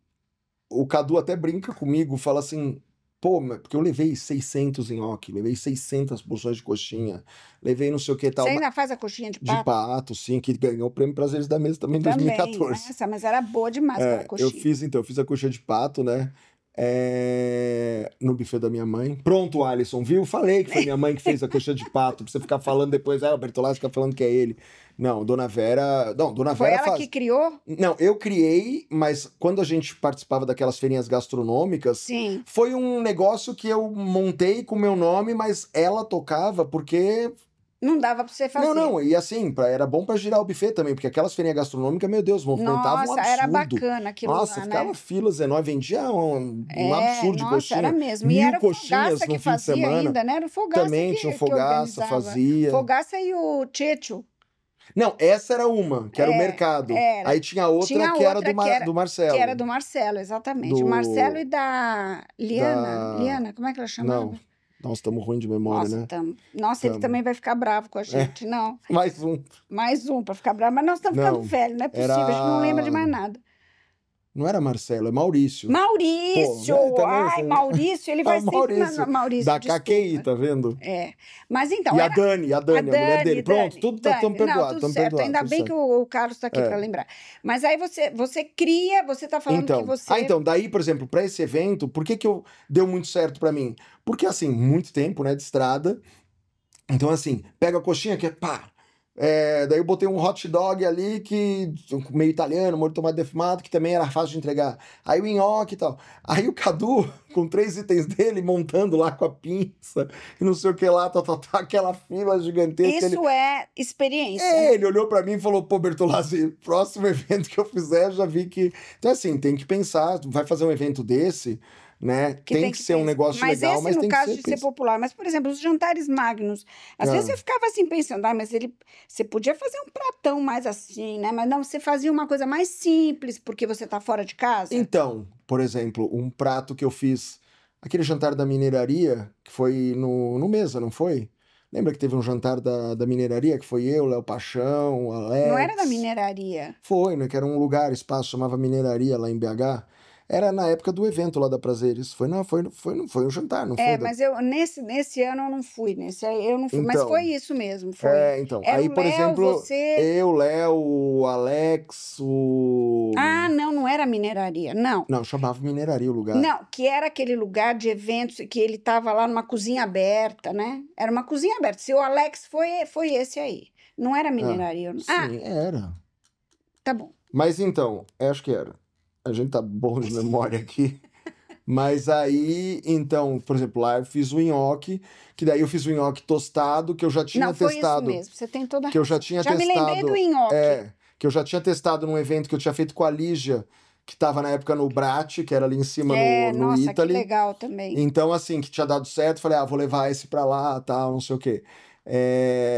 o Cadu até brinca comigo, fala assim, pô, porque eu levei 600 nhoque, levei 600 porções de coxinha, levei não sei o que tal. Você ainda faz a coxinha de pato? De pato, sim, que ganhou o Prêmio Prazeres da Mesa também em 2014. Essa, mas era boa demais aquela coxinha. Eu fiz a coxinha de pato, né? No buffet da minha mãe. Pronto, Alisson, viu? Falei que foi minha mãe que fez a coxinha de pato, pra você ficar falando depois, o Bertolazzi fica falando que é ele. Não, Dona Vera... Não, Dona Foi Vera ela que criou? Não, eu criei, mas quando a gente participava daquelas feirinhas gastronômicas, Sim. Foi um negócio que eu montei com o meu nome, mas ela tocava porque... Não dava pra você fazer. Não, e assim, era bom pra girar o buffet também, porque aquelas feirinhas gastronômicas, meu Deus, movimentavam um absurdo. Era bacana aquilo Nossa, lá, ficava né? filas enormes, vendia um absurdo de coxinha. Era mesmo. 1000 E era o coxinhas Fogaça no que fim de fazia semana. ainda, né? Era o Fogaça Também que tinha o que Fogaça, organizava. fazia. Fogaça e o Tchecho. Não, essa era uma, que era o mercado. era. Aí tinha outra Tinha que era outra do Marcelo. Que era do Marcelo, exatamente. O Marcelo e da Liana. Liana, como é que ela chamava? Não. Nossa, estamos ruim de memória, Nossa, né? Nossa, ele também vai ficar bravo com a gente. Não. Mais um. Mais um para ficar bravo. Mas nós estamos ficando velhos, não é possível. A gente não lembra de mais nada. Não era Marcelo, é Maurício. Maurício! Pô, ai, assim... Maurício, ele vai sempre... Maurício, da desculpa. KQI, tá vendo? É. Mas então... E a Dani, a mulher dele. Pronto, tudo estamos perdoados. Não, tudo certo. Ainda bem que o Carlos está aqui para lembrar. Mas aí você cria, você está falando que você... então, daí, por exemplo, para esse evento, por que deu muito certo para mim? Porque, assim, muito tempo, né, de estrada. Então, assim, pega a coxinha que é pá... daí eu botei um hot dog ali, que meio italiano, molho de tomate defumado, que também era fácil de entregar. Aí o nhoque e tal. Aí o Cadu, com 3 itens dele, montando lá com a pinça, e não sei o que lá, aquela fila gigantesca. Isso é experiência. Ele olhou pra mim e falou, pô, Bertolazzi, próximo evento que eu fizer, já vi que... Então, assim, tem que pensar, vai fazer um evento desse... Né? Tem que ser um negócio legal, mas tem que ser... Mas esse, no caso de ser popular. Mas, por exemplo, os jantares magnos. Às vezes eu ficava assim pensando, mas você podia fazer um pratão mais assim, né? Mas não, você fazia uma coisa mais simples, porque você tá fora de casa. Então, por exemplo, um prato que eu fiz, aquele jantar da mineiraria, que foi no Mesa, não foi? Lembra que teve um jantar da mineiraria, que foi eu, Léo Paixão, Alex... Não era da mineiraria? Foi, né? Que era um lugar, espaço, chamava Mineiraria, lá em BH. Era na época do evento lá da Prazeres. Foi um jantar, não foi? Mas eu nesse ano eu não fui. Nesse aí eu não fui. Então, mas foi isso mesmo. Foi. Então. Era aí, o por Léo, exemplo, você... eu, Léo, o Alex, o... Ah, não era mineiraria, não. Não, chamava Mineiraria o lugar. Não, que era aquele lugar de eventos que ele tava lá numa cozinha aberta, né? Era uma cozinha aberta. Se o Alex foi esse aí. Não era mineiraria. Sim, era. Tá bom. Mas então, acho que era. A gente tá bom de memória aqui. Mas aí, então, por exemplo, lá eu fiz o nhoque, que daí eu fiz o nhoque tostado, que eu já tinha testado. Foi isso mesmo, você tem toda a que eu já tinha já testado. Me lembrei do nhoque. Que eu já tinha testado num evento que eu tinha feito com a Lígia, que estava na época no Brat, que era ali em cima no nossa, Italy. Que legal também. Então, assim, que tinha dado certo, falei, vou levar esse pra lá, tal, não sei o quê.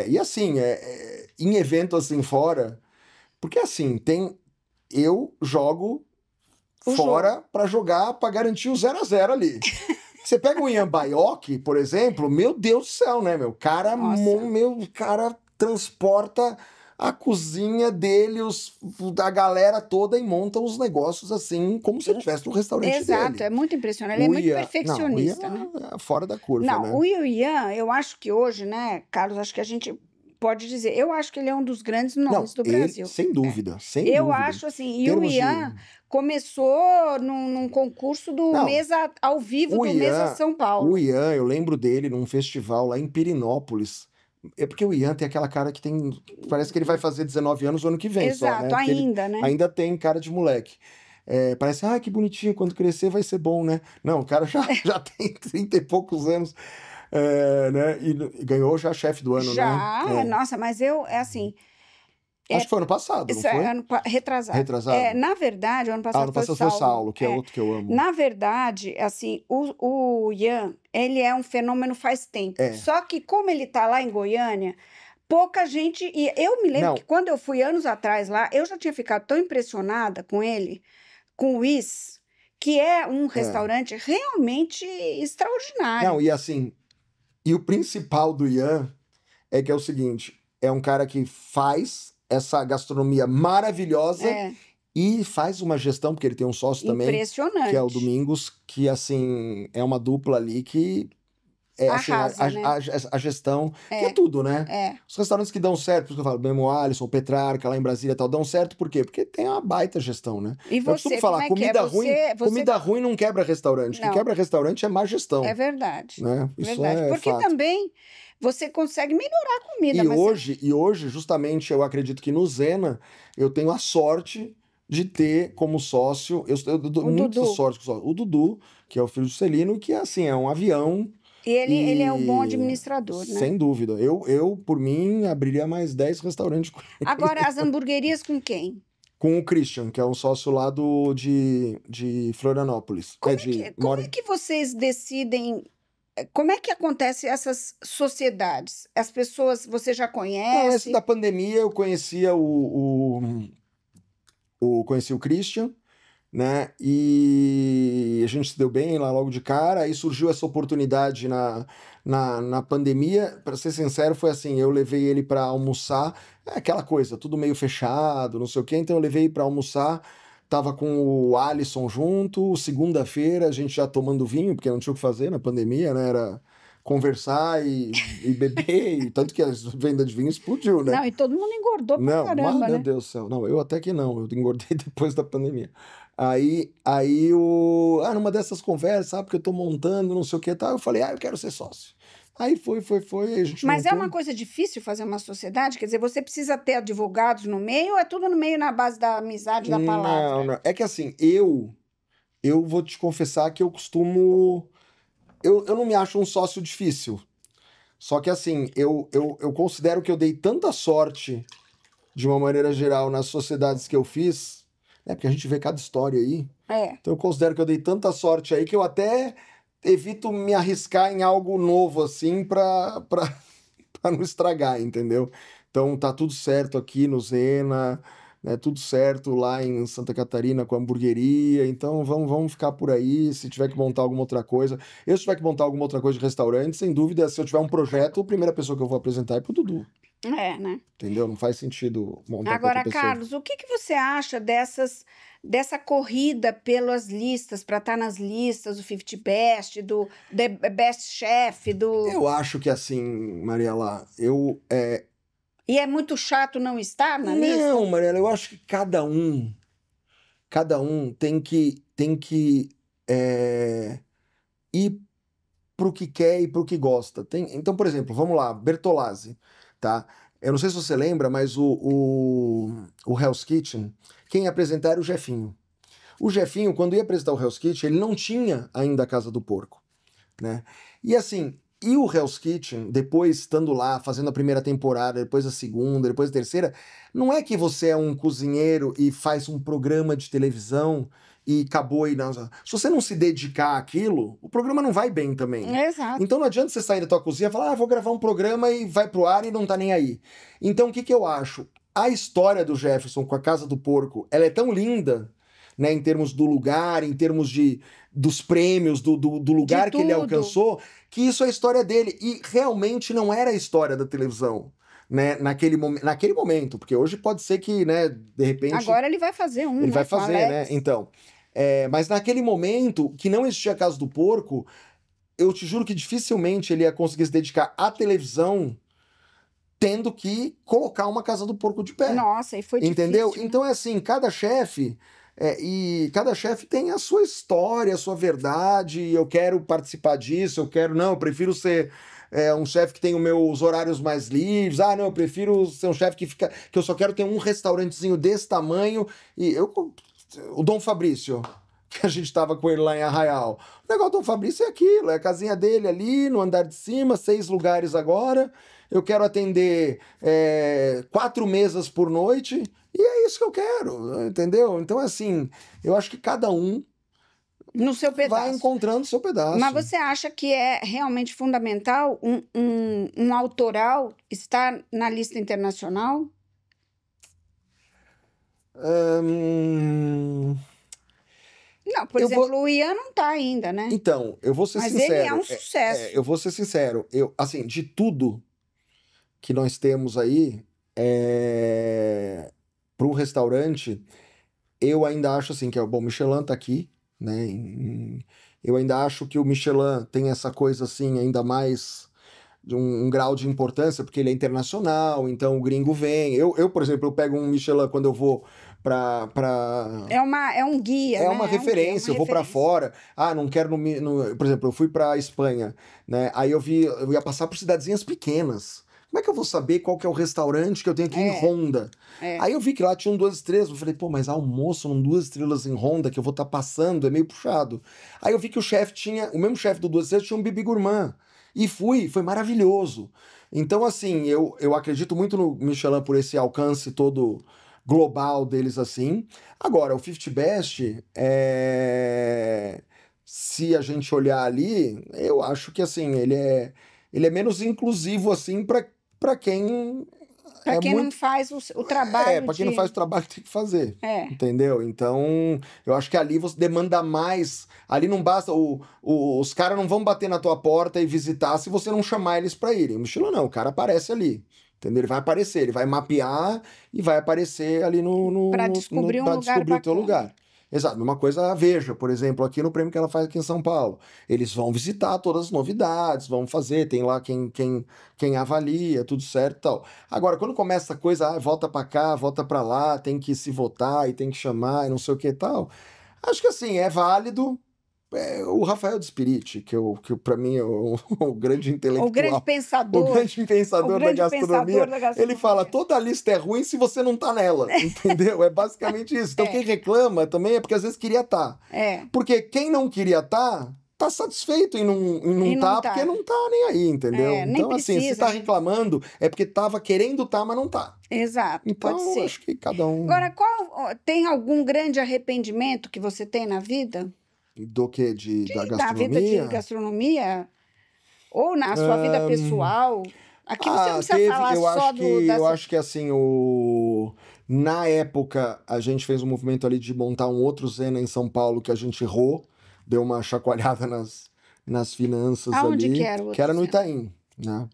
E assim, em evento assim fora, porque assim, eu jogo fora para jogar, para garantir o 0-0 ali. Você pega o Ian Baiocchi, por exemplo, meu Deus do céu, né, meu? Cara transporta a cozinha dele, da galera toda e monta os negócios assim, como se tivesse no restaurante dele. Exato, é muito impressionante. Ele é muito perfeccionista, né? É fora da curva, né? O Ian, eu acho que hoje, né, Carlos, acho que a gente pode dizer, eu acho que ele é um dos grandes nomes do Brasil. Sem dúvida, sem dúvida. Eu acho assim, e o Ian começou num concurso do Mesa ao vivo do Mesa São Paulo. O Ian, eu lembro dele num festival lá em Pirinópolis. É porque o Ian tem aquela cara que parece que ele vai fazer 19 anos o ano que vem. Exato, só, né? ainda, né? Ainda tem cara de moleque. Parece, que bonitinho, quando crescer vai ser bom, né? Não, o cara já tem 30 e poucos anos. Né? E ganhou já chefe do ano, né? Nossa, mas assim... Acho que foi ano passado, não foi? Retrasado. Na verdade, o ano passado, foi o Saulo, que é outro que eu amo. Na verdade, assim, o Ian, ele é um fenômeno faz tempo. Só que como ele tá lá em Goiânia, pouca gente... E eu me lembro que quando eu fui anos atrás lá, eu já tinha ficado tão impressionada com ele, com o Is, que é um restaurante realmente extraordinário. Não, e assim... E o principal do Ian é que é o seguinte, é um cara que faz essa gastronomia maravilhosa e faz uma gestão, porque ele tem um sócio também, que é o Domingos, que assim, é uma dupla ali que arrasa, assim, a gestão, que é tudo, né? Os restaurantes que dão certo, por isso que eu falo, Memo Alisson, o Petrarca, lá em Brasília e tal, dão certo por quê? Porque tem uma baita gestão, né? E você, eu costumo falar, comida ruim não quebra restaurante, o que quebra restaurante é má gestão. É verdade. Né? Isso porque fato. Também você consegue melhorar a comida. E hoje, justamente, eu acredito que no Zena, eu tenho a sorte de ter como sócio, eu dou muita sorte com o sócio, o Dudu, que é o filho do Celino, que assim, é um avião. E ele é um bom administrador, né? Sem dúvida. Eu, por mim, abriria mais 10 restaurantes com ele. Agora, as hamburguerias com quem? Com o Christian, que é um sócio lá de Florianópolis. Como é que vocês decidem como é que acontecem essas sociedades? As pessoas você já Não, esse conhece? da pandemia eu conhecia conheci o Christian, né? E a gente se deu bem lá logo de cara. Aí surgiu essa oportunidade na pandemia. Para ser sincero, foi assim: eu levei ele para almoçar, aquela coisa, tudo meio fechado, não sei o quê. Então eu levei ele para almoçar. Tava com o Alisson junto. Segunda-feira a gente já tomando vinho, porque não tinha o que fazer na pandemia, né? Era conversar e beber, e tanto que a venda de vinho explodiu, né? Não, e todo mundo engordou pra Não, mas, caramba, meu né? Deus do céu. Não, eu até que não. Eu engordei depois da pandemia. Numa dessas conversas, sabe, porque eu tô montando, não sei o que e tal, eu falei, eu quero ser sócio. Aí aí a gente Mas é montou. uma coisa difícil fazer uma sociedade? Quer dizer, você precisa ter advogados no meio ou é tudo no meio na base da amizade, da Não, palavra? não. É que assim, eu vou te confessar que eu costumo. Eu não me acho um sócio difícil. Só que assim, eu considero que eu dei tanta sorte, de uma maneira geral, nas sociedades que eu fiz, né? Porque a gente vê cada história aí. É. Então eu considero que eu dei tanta sorte aí que eu até evito me arriscar em algo novo assim pra não estragar, entendeu? Então tá tudo certo aqui no Zena, né? Tudo certo lá em Santa Catarina com a hamburgueria. Então vamos ficar por aí. Se tiver que montar alguma outra coisa, eu se tiver que montar alguma outra coisa de restaurante, sem dúvida, se eu tiver um projeto, a primeira pessoa que eu vou apresentar é pro Dudu, É, né? entendeu? Não faz sentido montar com outra Agora, pessoa. Carlos, o que que você acha dessa corrida pelas listas, para estar nas listas do 50 Best, do The Best Chef, do... Eu acho que assim, Mariela, E é muito chato não estar na não, lista? Mariela, eu acho que cada um tem que ir pro que quer e pro que gosta. Então, por exemplo, vamos lá, Bertolazzi, tá? Eu não sei se você lembra, mas o Hell's Kitchen, quem ia apresentar era o Jefinho. O Jefinho, quando ia apresentar o Hell's Kitchen, ele não tinha ainda a Casa do Porco, né? E assim, e o Hell's Kitchen, depois estando lá, fazendo a primeira temporada, depois a segunda, depois a terceira, não é que você é um cozinheiro e faz um programa de televisão e acabou e não. Se você não se dedicar àquilo, o programa não vai bem também. Exato. Então não adianta você sair da tua cozinha e falar, vou gravar um programa e vai pro ar e não tá nem aí. Então o que que eu acho? A história do Jefferson com a Casa do Porco, ela é tão linda, né, em termos do lugar, em termos dos prêmios, do De lugar que ele tudo. alcançou, que isso é a história dele. E realmente não era a história da televisão, né, naquele momento, porque hoje pode ser que, né, de repente, Agora ele vai fazer um, ele né, vai com fazer, né? Alex. Então. Mas naquele momento, que não existia a Casa do Porco, eu te juro que dificilmente ele ia conseguir se dedicar à televisão tendo que colocar uma Casa do Porco de pé. Nossa, e foi Entendeu? difícil, né? Então é assim, cada chefe tem a sua história, a sua verdade. Eu quero participar disso, eu prefiro ser um chefe que tem os meus horários mais livres. Ah, não, eu prefiro ser um chefe que eu só quero ter um restaurantezinho desse tamanho. O Dom Fabrício, que a gente tava com ele lá em Arraial. O negócio do Dom Fabrício é aquilo, é a casinha dele ali no andar de cima, 6 lugares agora. Eu quero atender 4 mesas por noite. E é isso que eu quero, entendeu? Então, assim, eu acho que cada um No seu vai pedaço. encontrando seu pedaço. Mas você acha que é realmente fundamental um autoral estar na lista internacional? Hum, Não, por eu exemplo, vou. o Ian não está ainda, né? Então, eu vou ser Mas ele é sincero. um sucesso. Eu vou ser sincero. Assim, de tudo que nós temos aí para o restaurante, eu ainda acho assim que bom, Michelin tá aqui, né? Eu ainda acho que o Michelin tem essa coisa assim ainda mais de um grau de importância, porque ele é internacional, então o gringo vem. Por exemplo, eu pego um Michelin quando eu vou para É um guia, é uma né? É um guia, é uma referência, eu vou para referência. fora. Ah, não quero por exemplo, eu fui para Espanha, né? Aí eu ia passar por cidadezinhas pequenas. Como é que eu vou saber qual que é o restaurante que eu tenho aqui em É, Honda? é. Aí eu vi que lá tinham 2 estrelas. Eu falei, pô, mas almoço com 2 estrelas em Honda que eu vou estar passando, é meio puxado. Aí eu vi que o mesmo chefe do 2 estrelas tinha um Bibi Gourmand. E foi maravilhoso. Então, assim, eu acredito muito no Michelin por esse alcance todo global deles assim. Agora, o 50 Best se a gente olhar ali, eu acho que assim, ele é menos inclusivo assim para quem Para é quem não muito. faz o trabalho Para quem não faz o trabalho que tem que fazer. É. Entendeu? Então, eu acho que ali você demanda mais. Ali não basta. Os caras não vão bater na tua porta e visitar se você não chamar eles pra irem. O mochila não, o cara aparece ali. Entendeu? Ele vai aparecer, ele vai mapear e vai aparecer ali para descobrir um pra lugar descobrir o teu bacana. lugar. Exato, uma coisa a Veja, por exemplo, aqui no prêmio que ela faz aqui em São Paulo. Eles vão visitar todas as novidades, vão fazer, tem lá quem avalia, tudo certo e tal. Agora, quando começa a coisa, volta pra cá, volta pra lá, tem que se votar e tem que chamar e não sei o que e tal. Acho que assim, é válido. O Rafael de Spiriti, que para mim é o grande intelectual, O grande pensador. o grande pensador da gastronomia, ele fala, toda lista é ruim se você não tá nela, entendeu? É basicamente isso. Então quem reclama também é porque às vezes queria estar. Porque quem não queria estar, tá satisfeito em não tá, porque não tá nem aí, entendeu? Então assim, se tá reclamando, é porque tava querendo estar, mas não tá. Exato, então, pode ser. Acho que cada um... Agora, tem algum grande arrependimento que você tem na vida? Do que? Da gastronomia? Da vida de gastronomia? Ou na sua vida pessoal? Aqui você não precisa falar só Eu acho que assim, na época a gente fez um movimento ali de montar um outro Zena em São Paulo que a gente errou, deu uma chacoalhada nas finanças. Aonde ali. Que era no Itaim, né?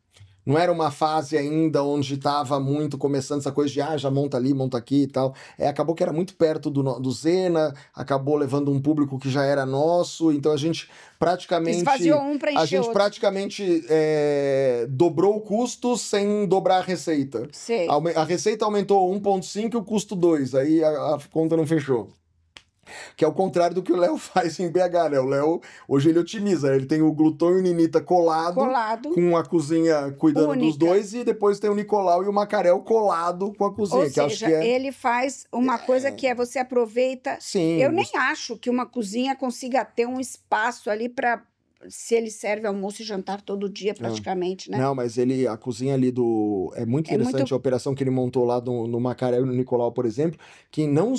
Não era uma fase ainda onde estava muito começando essa coisa de já monta ali, monta aqui e tal. Acabou que era muito perto do Zena, acabou levando um público que já era nosso, então a gente praticamente... Esvaziou um para encher A gente outro. praticamente dobrou o custo sem dobrar a receita. Sei. A receita aumentou 1,5 e o custo 2, aí a conta não fechou. Que é o contrário do que o Léo faz em BH, né? O Léo, hoje ele otimiza, ele tem o Glutão e o Ninita colado. Com a cozinha cuidando única. Dos dois, e depois tem o Nicolau e o Macarel colado com a cozinha. Ou seja, ele faz uma coisa que você aproveita... Sim. Eu nem acho que uma cozinha consiga ter um espaço ali para... Se ele serve almoço e jantar todo dia, praticamente, né? Não, mas a cozinha ali é muito interessante a operação que ele montou lá no Macarel e no Nicolau, por exemplo, que não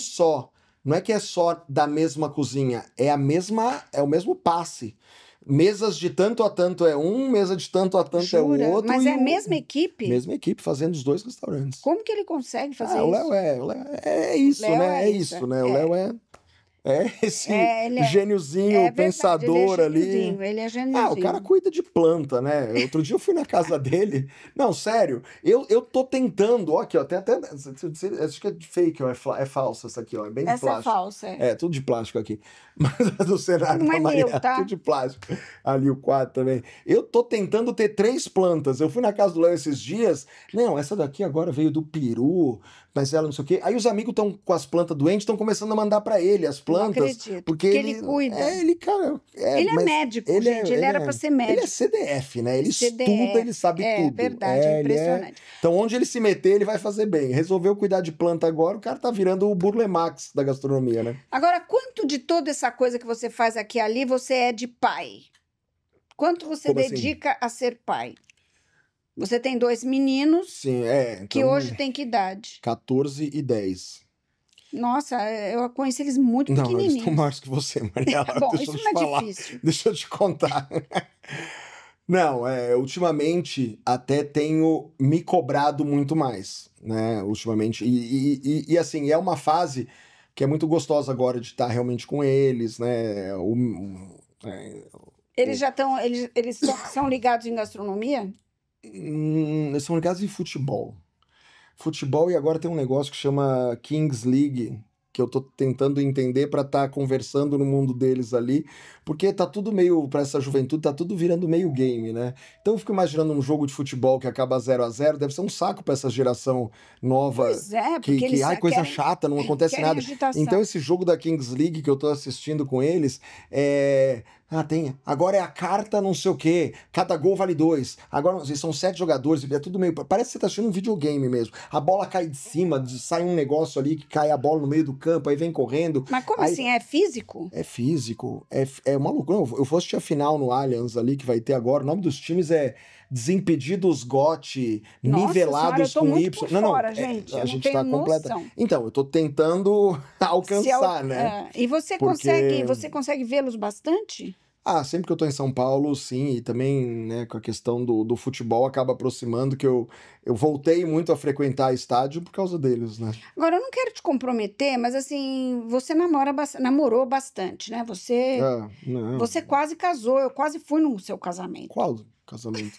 é que é só da mesma cozinha, é o mesmo passe. Mesas de tanto a tanto é um, mesa de tanto a tanto é o outro. Mas é a mesma equipe? Mesma equipe, fazendo os dois restaurantes. Como que ele consegue fazer isso? O Léo é isso, né? É isso, né? O Léo é esse gêniozinho, pensador ali. Ele é gêniozinho. O cara cuida de planta, né? Outro dia eu fui na casa dele. Não, sério, eu tô tentando, ó, aqui, ó, tem até. Acho que é fake, ó, é falsa essa aqui, ó. É bem de plástico. Essa é falsa, tudo de plástico aqui. Mas a do cenário não da Maria, meu, tá? tudo de plástico. Ali o quadro também. Eu tô tentando ter 3 plantas. Eu fui na casa do Léo esses dias. Não, essa daqui agora veio do Peru, mas ela não sei o quê. Aí os amigos estão com as plantas doentes, estão começando a mandar pra ele as plantas. Não acredito. Porque ele cuida. Cara. Ele é médico, gente. Ele era pra ser médico. Ele é CDF, né? Ele estuda, ele sabe tudo. É verdade, é impressionante. Então, onde ele se meter, ele vai fazer bem. Resolveu cuidar de planta agora, o cara tá virando o Burle Marx da gastronomia, né? Agora, quanto de toda essa coisa que você faz aqui e ali, você é de pai? Quanto você dedica a ser pai? Você tem 2 meninos. Sim, então, que hoje tem que idade? 14 e 10. Nossa, eu conheci eles muito pequenininhos. Não, eles estão maiores que você, Mariela. Bom, isso não é difícil. Deixa eu te contar. Não, ultimamente até tenho me cobrado muito mais, né? Ultimamente. E assim, é uma fase que é muito gostosa agora de estar realmente com eles, né? Eles já estão. Eles são ligados em gastronomia? Eles são ligados em futebol. Futebol, e agora tem um negócio que chama Kings League, que eu tô tentando entender para estar conversando no mundo deles ali, porque tá tudo meio, para essa juventude, tá tudo virando meio game, né? Então eu fico imaginando um jogo de futebol que acaba 0-0, deve ser um saco para essa geração nova. Pois é, porque eles coisa chata, não acontece nada. Agitação. Então esse jogo da Kings League que eu tô assistindo com eles, Ah, tem. Agora é a carta não sei o quê. Cada gol vale 2. Agora são 7 jogadores. É tudo meio. Parece que você tá assistindo um videogame mesmo. A bola cai de cima, sai um negócio ali que cai a bola no meio do campo, aí vem correndo. Mas como Aí... assim? É físico? É físico. É uma loucura. Eu vou assistir a final no Allianz ali que vai ter agora. O nome dos times é Desimpedidos GOT, Nossa senhora, eu Nivelados tô com muito Y. por Não, fora, gente. a Eu não gente tenho tá completa. noção. Então, eu tô tentando alcançar, né? E você Porque... consegue vê-los bastante? Ah, sempre que eu tô em São Paulo, sim, e também, né, com a questão do futebol, acaba aproximando que eu voltei muito a frequentar estádio por causa deles, né? Agora, eu não quero te comprometer, mas assim, você namorou bastante, né? Ah, não. Você quase casou, eu quase fui no seu casamento. Qual casamento?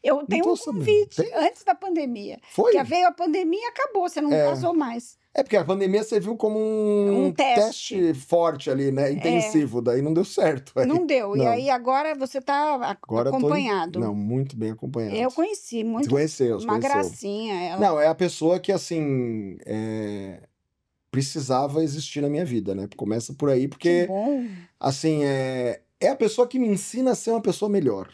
Eu Não tenho tô um sabendo. convite Tem? antes da pandemia. Foi? Que veio a pandemia e acabou, você não É. casou mais. É porque a pandemia serviu como Um um teste. teste forte ali, né? Intensivo, daí não deu certo. Aí, Não deu. E não. aí agora você tá Agora acompanhado. Não, muito bem acompanhado. Eu conheci, muito. Você conheceu, Uma gracinha ela. Não, é a pessoa que, assim, precisava existir na minha vida, né? Começa por aí, Que porque, bom. assim, é a pessoa que me ensina a ser uma pessoa melhor.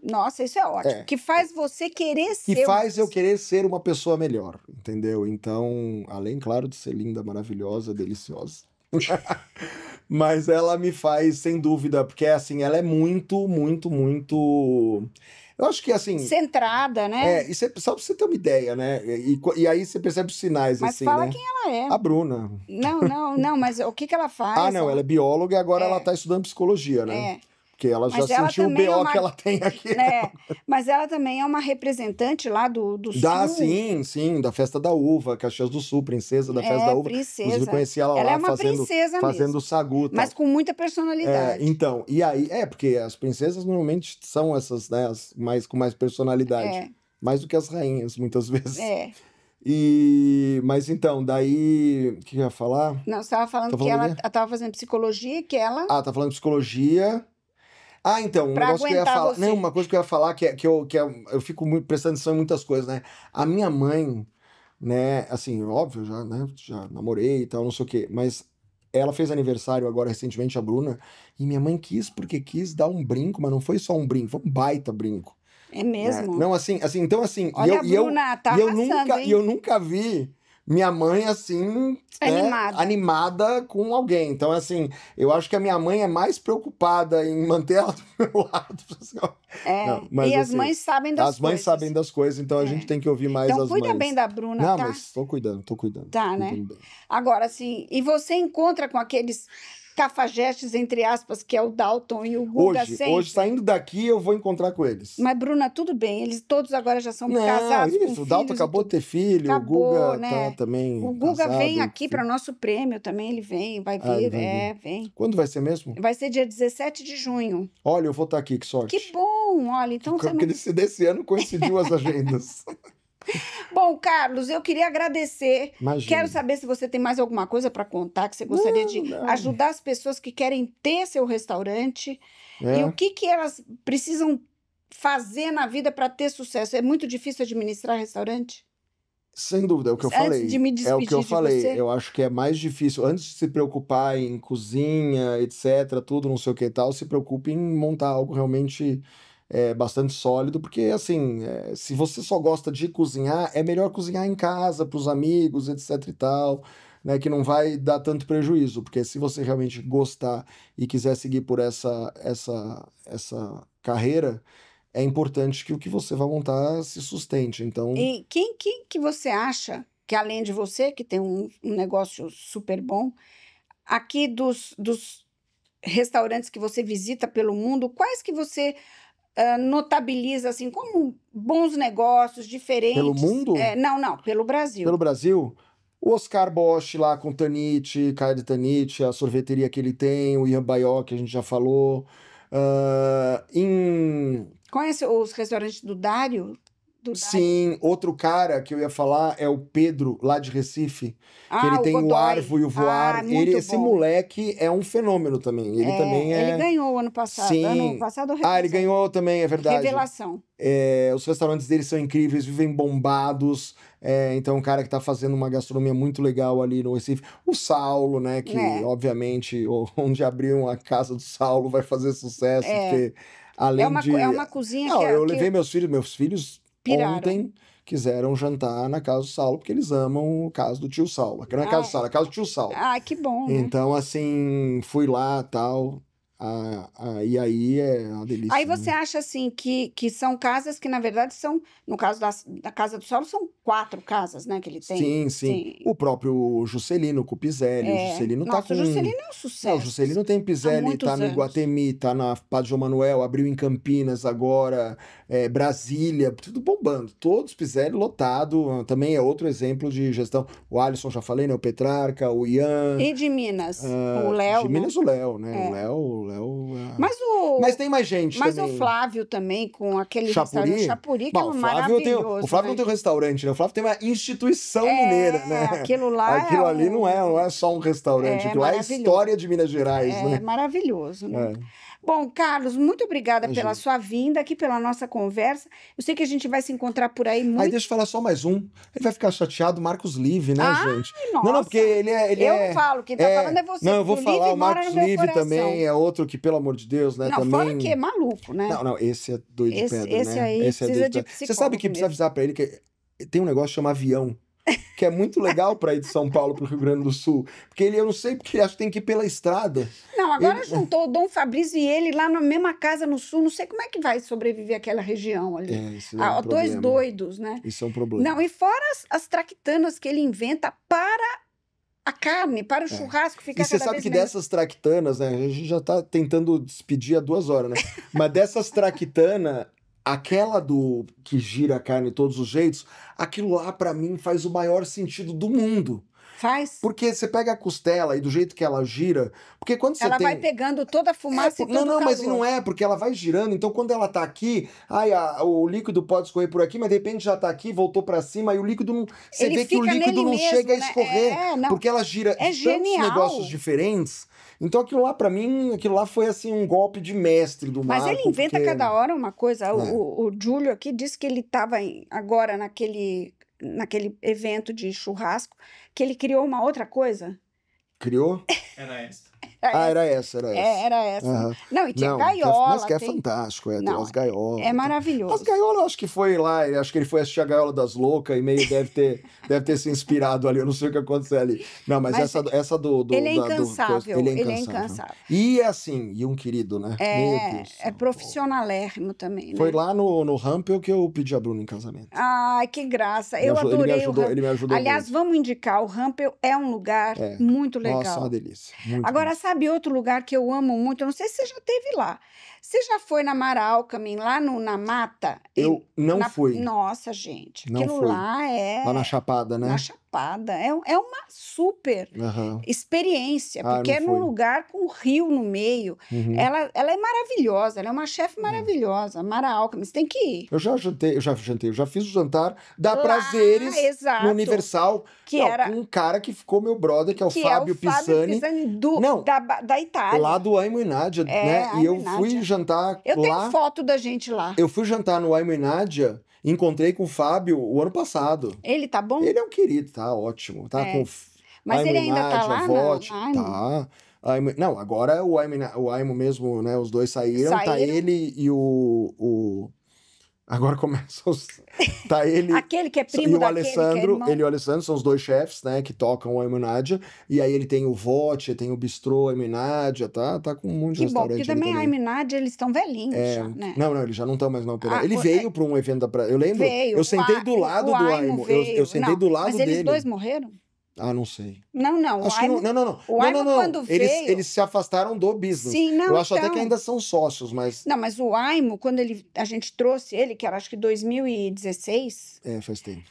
Nossa, isso é ótimo. É. Que faz você querer ser. Que faz eu querer ser uma pessoa melhor, entendeu? Então, além, claro, de ser linda, maravilhosa, deliciosa. Mas ela me faz, sem dúvida, porque, assim, ela é muito, muito, muito... Eu acho que, assim... Centrada, né? Só pra você ter uma ideia, né? E aí você percebe os sinais, Mas assim, fala né? quem ela é. A Bruna. Não, mas o que ela faz? Ah, não, ela é bióloga e agora É. ela tá estudando psicologia, né? É. Porque ela já Mas ela sentiu o também BO é uma- que ela tem aqui. né? Mas ela também é uma representante lá do Da, Sul. sim, da Festa da Uva, Caxias do Sul, princesa da Festa da Uva. Inclusive, princesa. conheci ela Ela lá é uma princesa fazendo mesmo. o sagu. Mas com muita personalidade. Então, e aí, porque as princesas normalmente são essas, né, com mais personalidade. É. Mais do que as rainhas, muitas vezes. É. Mas então, daí, o que eu ia falar? Não, você estava falando Tô que falando ela o quê? estava fazendo psicologia e que ela. Ah, tá falando de psicologia. Ah, então, um Pra negócio que eu ia aguentar falar. você. Não, uma coisa que eu ia falar eu fico muito prestando atenção em muitas coisas, né? A minha mãe, né, assim, óbvio, já, né, já namorei e tal, não sei o quê, mas ela fez aniversário agora recentemente, a Bruna, e minha mãe porque quis dar um brinco, mas não foi só um brinco, foi um baita brinco. É Né? mesmo? Não, então assim, Olha, a Bruna tá arrasando, hein? eu nunca vi minha mãe assim, né, animada com alguém. Então, assim, eu acho que a minha mãe é mais preocupada em manter ela do meu lado. Não, mas, E as assim, mães sabem das coisas. As mães sabem das coisas, então a gente tem que ouvir mais Então as mães. cuida bem da Bruna, Não, tá? mas tô cuidando. Tá, né? Cuidando bem. Agora, assim, e você encontra com aqueles cafajestes, entre aspas, que é o Dalton e o Guga sempre? Hoje, saindo daqui, eu vou encontrar com eles. Mas, Bruna, tudo bem. Eles todos agora já são Não, casados com isso, o Dalton filhos e acabou de tudo. ter filho, Acabou, o Guga né? tá também O Guga casado, vem aqui filho. para nosso prêmio também, ele vem, vai Ah, ele vir, vai vir. vem. Quando vai ser mesmo? Vai ser dia 17 de junho. Olha, eu vou estar aqui, que sorte. Que bom, olha, então você Porque não... desse ano coincidiu as agendas. Bom, Carlos, eu queria agradecer. Imagina. Quero saber se você tem mais alguma coisa para contar, que você gostaria de Não. ajudar as pessoas que querem ter seu restaurante. E o que elas precisam fazer na vida para ter sucesso? É muito difícil administrar restaurante? Sem dúvida, é o que eu Antes falei. de me É o despedir que eu de falei. você. Eu acho que é mais difícil. Antes de se preocupar em cozinha, etc., tudo, não sei o que e tal, se preocupe em montar algo realmente bastante sólido, porque, assim, se você só gosta de cozinhar, é melhor cozinhar em casa, para os amigos, etc. e tal, né, que não vai dar tanto prejuízo, porque se você realmente gostar e quiser seguir por essa carreira, é importante que o que você vai montar se sustente. Então, E quem que você acha que, além de você, que tem um negócio super bom, aqui dos restaurantes que você visita pelo mundo, quais que você notabiliza assim como bons negócios diferentes? pelo mundo, Não, pelo Brasil. pelo Brasil, o Oscar Bosch lá com Tanit, Caio de Tanit, a sorveteria que ele tem, o Ian Baió, que a gente já falou. Conhece os restaurantes do Dário? Sim, outro cara que eu ia falar é o Pedro, lá de Recife, que ele o tem o Godoy. Arvo e o Voar. Muito Esse bom. moleque é um fenômeno também. Ele também Ele ganhou ano passado. Sim. Ano passado ou ele retrasado? ganhou também, é verdade. Revelação. Os restaurantes dele são incríveis, vivem bombados, Então, um cara que tá fazendo uma gastronomia muito legal ali no Recife. O Saulo, né? Que, obviamente, onde abrir uma casa do Saulo vai fazer sucesso, porque além de... É uma cozinha Não, eu que levei meus filhos piraram. ontem quiseram jantar na casa do Saulo, porque eles amam o caso do tio Saulo. Que não é casa do Saulo, é casa do tio Saulo. Ah, que bom, né? Então, assim, fui lá, tal... e aí é uma delícia. Aí você acha, assim, que são casas que, na verdade, são... No caso da Casa do Saulo, são 4 casas, né, que ele tem. Sim. O próprio Juscelino com o Piselli. O Juscelino tá com... o Juscelino é um sucesso. Não, o Juscelino tem Piselli, tá no Iguatemi, tá na Padre João Manuel, abriu em Campinas agora, Brasília, tudo bombando. Todos Piselli lotado. Também é outro exemplo de gestão. O Alisson, já falei, né? O Petrarca, o Ian. E de Minas? O Léo, de Minas, né? o Léo, né? O Léo... Mas tem mais gente também. Mas o Flávio também, com aquele Chapuri? restaurante Chapuri, que é maravilhoso. O Flávio não tem um restaurante, né? O Flávio tem uma instituição mineira, né? Aquilo lá Aquilo ali não é só um restaurante, aquilo lá é a história de Minas Gerais, né? É maravilhoso, né? Bom, Carlos, muito obrigada pela sua vinda aqui, pela nossa conversa. Eu sei que a gente vai se encontrar por aí muito. Aí deixa eu falar só mais um. Ele vai ficar chateado, Marcos Live, né, gente? Nossa. Não, porque ele eu não falo, quem tá falando é você. Não, eu vou falar, o Marcos Live também é outro que, pelo amor de Deus, né? Não, também... fora que é maluco, né? Não, esse é doido de pedra, né? Esse aí precisa de psicólogo. Você sabe que precisa avisar pra ele que tem um negócio chamado avião. Que é muito legal para ir de São Paulo para o Rio Grande do Sul. Porque eu não sei, porque ele acha que tem que ir pela estrada. Não, agora juntou o Dom Fabrício e ele lá na mesma casa no Sul. Não sei como é que vai sobreviver aquela região ali. Isso é um problema. 2 doidos, né? Isso é um problema. Não, e fora as traquitanas que ele inventa para a carne, para o churrasco ficar cada vez. E você sabe que dessas traquitanas, né? A gente já tá tentando despedir há 2 horas, né? Mas dessas traquitanas... Aquela que gira a carne de todos os jeitos, aquilo lá pra mim faz o maior sentido do mundo. Faz? Porque você pega a costela e do jeito que ela gira... Porque quando você vai pegando toda a fumaça e todo o calor. Mas não é, porque ela vai girando. Então, quando ela tá aqui, o líquido pode escorrer por aqui, mas de repente já tá aqui, voltou pra cima, e o líquido não... Você vê que o líquido não chega a escorrer. Porque ela gira tantos negócios diferentes... Então, aquilo lá, pra mim, foi assim um golpe de mestre do Marco. Mas ele inventa cada hora uma coisa. O Júlio aqui disse que ele estava agora naquele evento de churrasco, que ele criou uma outra coisa. Criou? Era essa. Era essa. Era essa. Uhum. Não, e tinha gaiola. Mas que é fantástico, tem as gaiolas. É maravilhoso. As gaiolas, eu acho que foi lá, acho que ele foi assistir a Gaiola das Loucas e meio deve ter se inspirado ali, eu não sei o que aconteceu ali. Não, mas essa do... Ele é incansável. Ele é incansável. E assim, e um querido, né? Meu Deus. É profissionalérrimo também, né? Foi lá no Rampel que eu pedi a Bruna em casamento. Ai, que graça. Eu adorei o Rampel. Ele me ajudou Aliás, muito. Vamos indicar, o Rampel é um lugar muito legal. Nossa, uma delícia. Agora, sabe outro lugar que eu amo muito? Eu não sei se você já esteve lá. Você já foi na Mar Alcamin, lá na Mata? Eu não fui. Nossa, gente. Não aquilo fui. Lá é... Lá na Chapada, né? Na Chapada. É uma super experiência, porque é num lugar com um rio no meio. Ela é maravilhosa, ela é uma chefe maravilhosa. Mara Alcamin, você tem que ir. Eu já fiz o jantar da Prazeres no Universal. Que era um cara que ficou meu brother, que é o Fábio Pisani. Da Itália. Lá do Aimo e Nádia, né? E eu fui jantar Eu tenho foto da gente lá. Eu fui jantar no Aimo e Nádia, encontrei com o Fábio o ano passado. Ele tá bom? Ele é um querido, tá ótimo. Tá com Mas Aimo ele ainda Nádia, tá lá? Vote, tá. Não, agora o Aimo mesmo, né? Os dois saíram. Tá ele e o... Agora começa tá ele aquele que é primo daquele Alessandro, que é ele e o Alessandro são os dois chefes, né, que tocam o Aimo e Nádia, e aí ele tem o Vote, tem o Bistrô Aimo e Nádia, tá com um monte de restaurante. Que bom, porque também a Aimo e Nádia, eles estão velhinhos já, né? Não, eles já não estão mais na operação. Ele veio para um evento da... Eu lembro, eu sentei do lado do Aimo, eu sentei do lado dele. Mas eles dois morreram? Ah, não sei. Não. Acho que não. O Aimo, quando veio... Eles se afastaram do business. Sim, não, eu acho até que ainda são sócios, mas... Não, mas o Aimo, quando a gente trouxe ele, que era acho que 2016... faz tempo.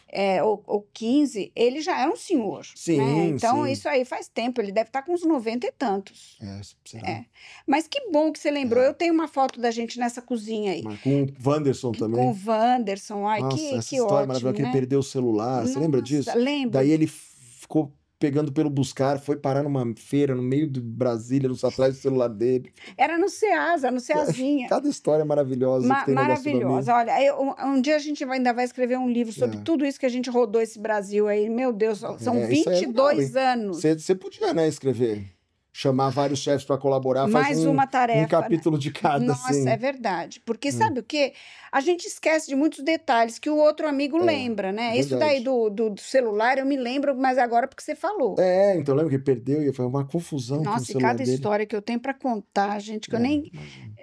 Ou 15, ele já era um senhor. Sim, né? Então, sim. isso aí faz tempo. Ele deve estar com uns 90 e tantos. Será? Mas que bom que você lembrou. Eu tenho uma foto da gente nessa cozinha aí. Mas com o Wanderson também. Com o Wanderson. Ai, Nossa, que essa história ótimo, maravilhosa, que né? ele perdeu o celular. Você lembra disso? Lembro. Daí ele ficou pegando pelo buscar, foi parar numa feira no meio de Brasília, atrás do celular dele. Era no Ceasa, no Ceazinha. Cada história maravilhosa que tem na gastronomia. Maravilhosa. Olha, um dia a gente ainda vai escrever um livro sobre tudo isso que a gente rodou esse Brasil aí. Meu Deus, são 22 anos. Você podia, né, escrever. Chamar vários chefes para colaborar, mais uma tarefa, um capítulo de cada. Nossa, assim. É verdade. Porque sabe o quê? A gente esquece de muitos detalhes que o outro amigo lembra, né? Verdade. Isso daí do celular eu me lembro, mas agora porque você falou. Então lembra que perdeu e foi uma confusão. Nossa, com o e cada dele. história que eu tenho para contar, gente, que eu nem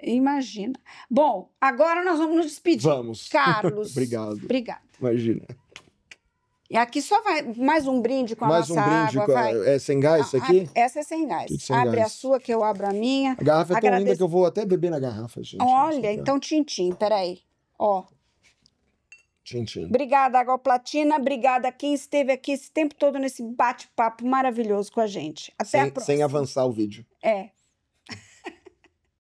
imagino. Bom, agora nós vamos nos despedir. Vamos. Carlos. Obrigado. Obrigada. Imagina. E aqui só vai mais um brinde com a Mais nossa um brinde água. É sem gás isso aqui? Essa é sem gás. Tudo sem Abre gás. a sua que eu abro a minha. A garrafa é tão linda que eu vou até beber na garrafa, gente. Olha, então tintim, peraí. Ó. Tintim. Obrigada, Água Platina. Obrigada a quem esteve aqui esse tempo todo nesse bate-papo maravilhoso com a gente. Até a próxima. Sem avançar o vídeo.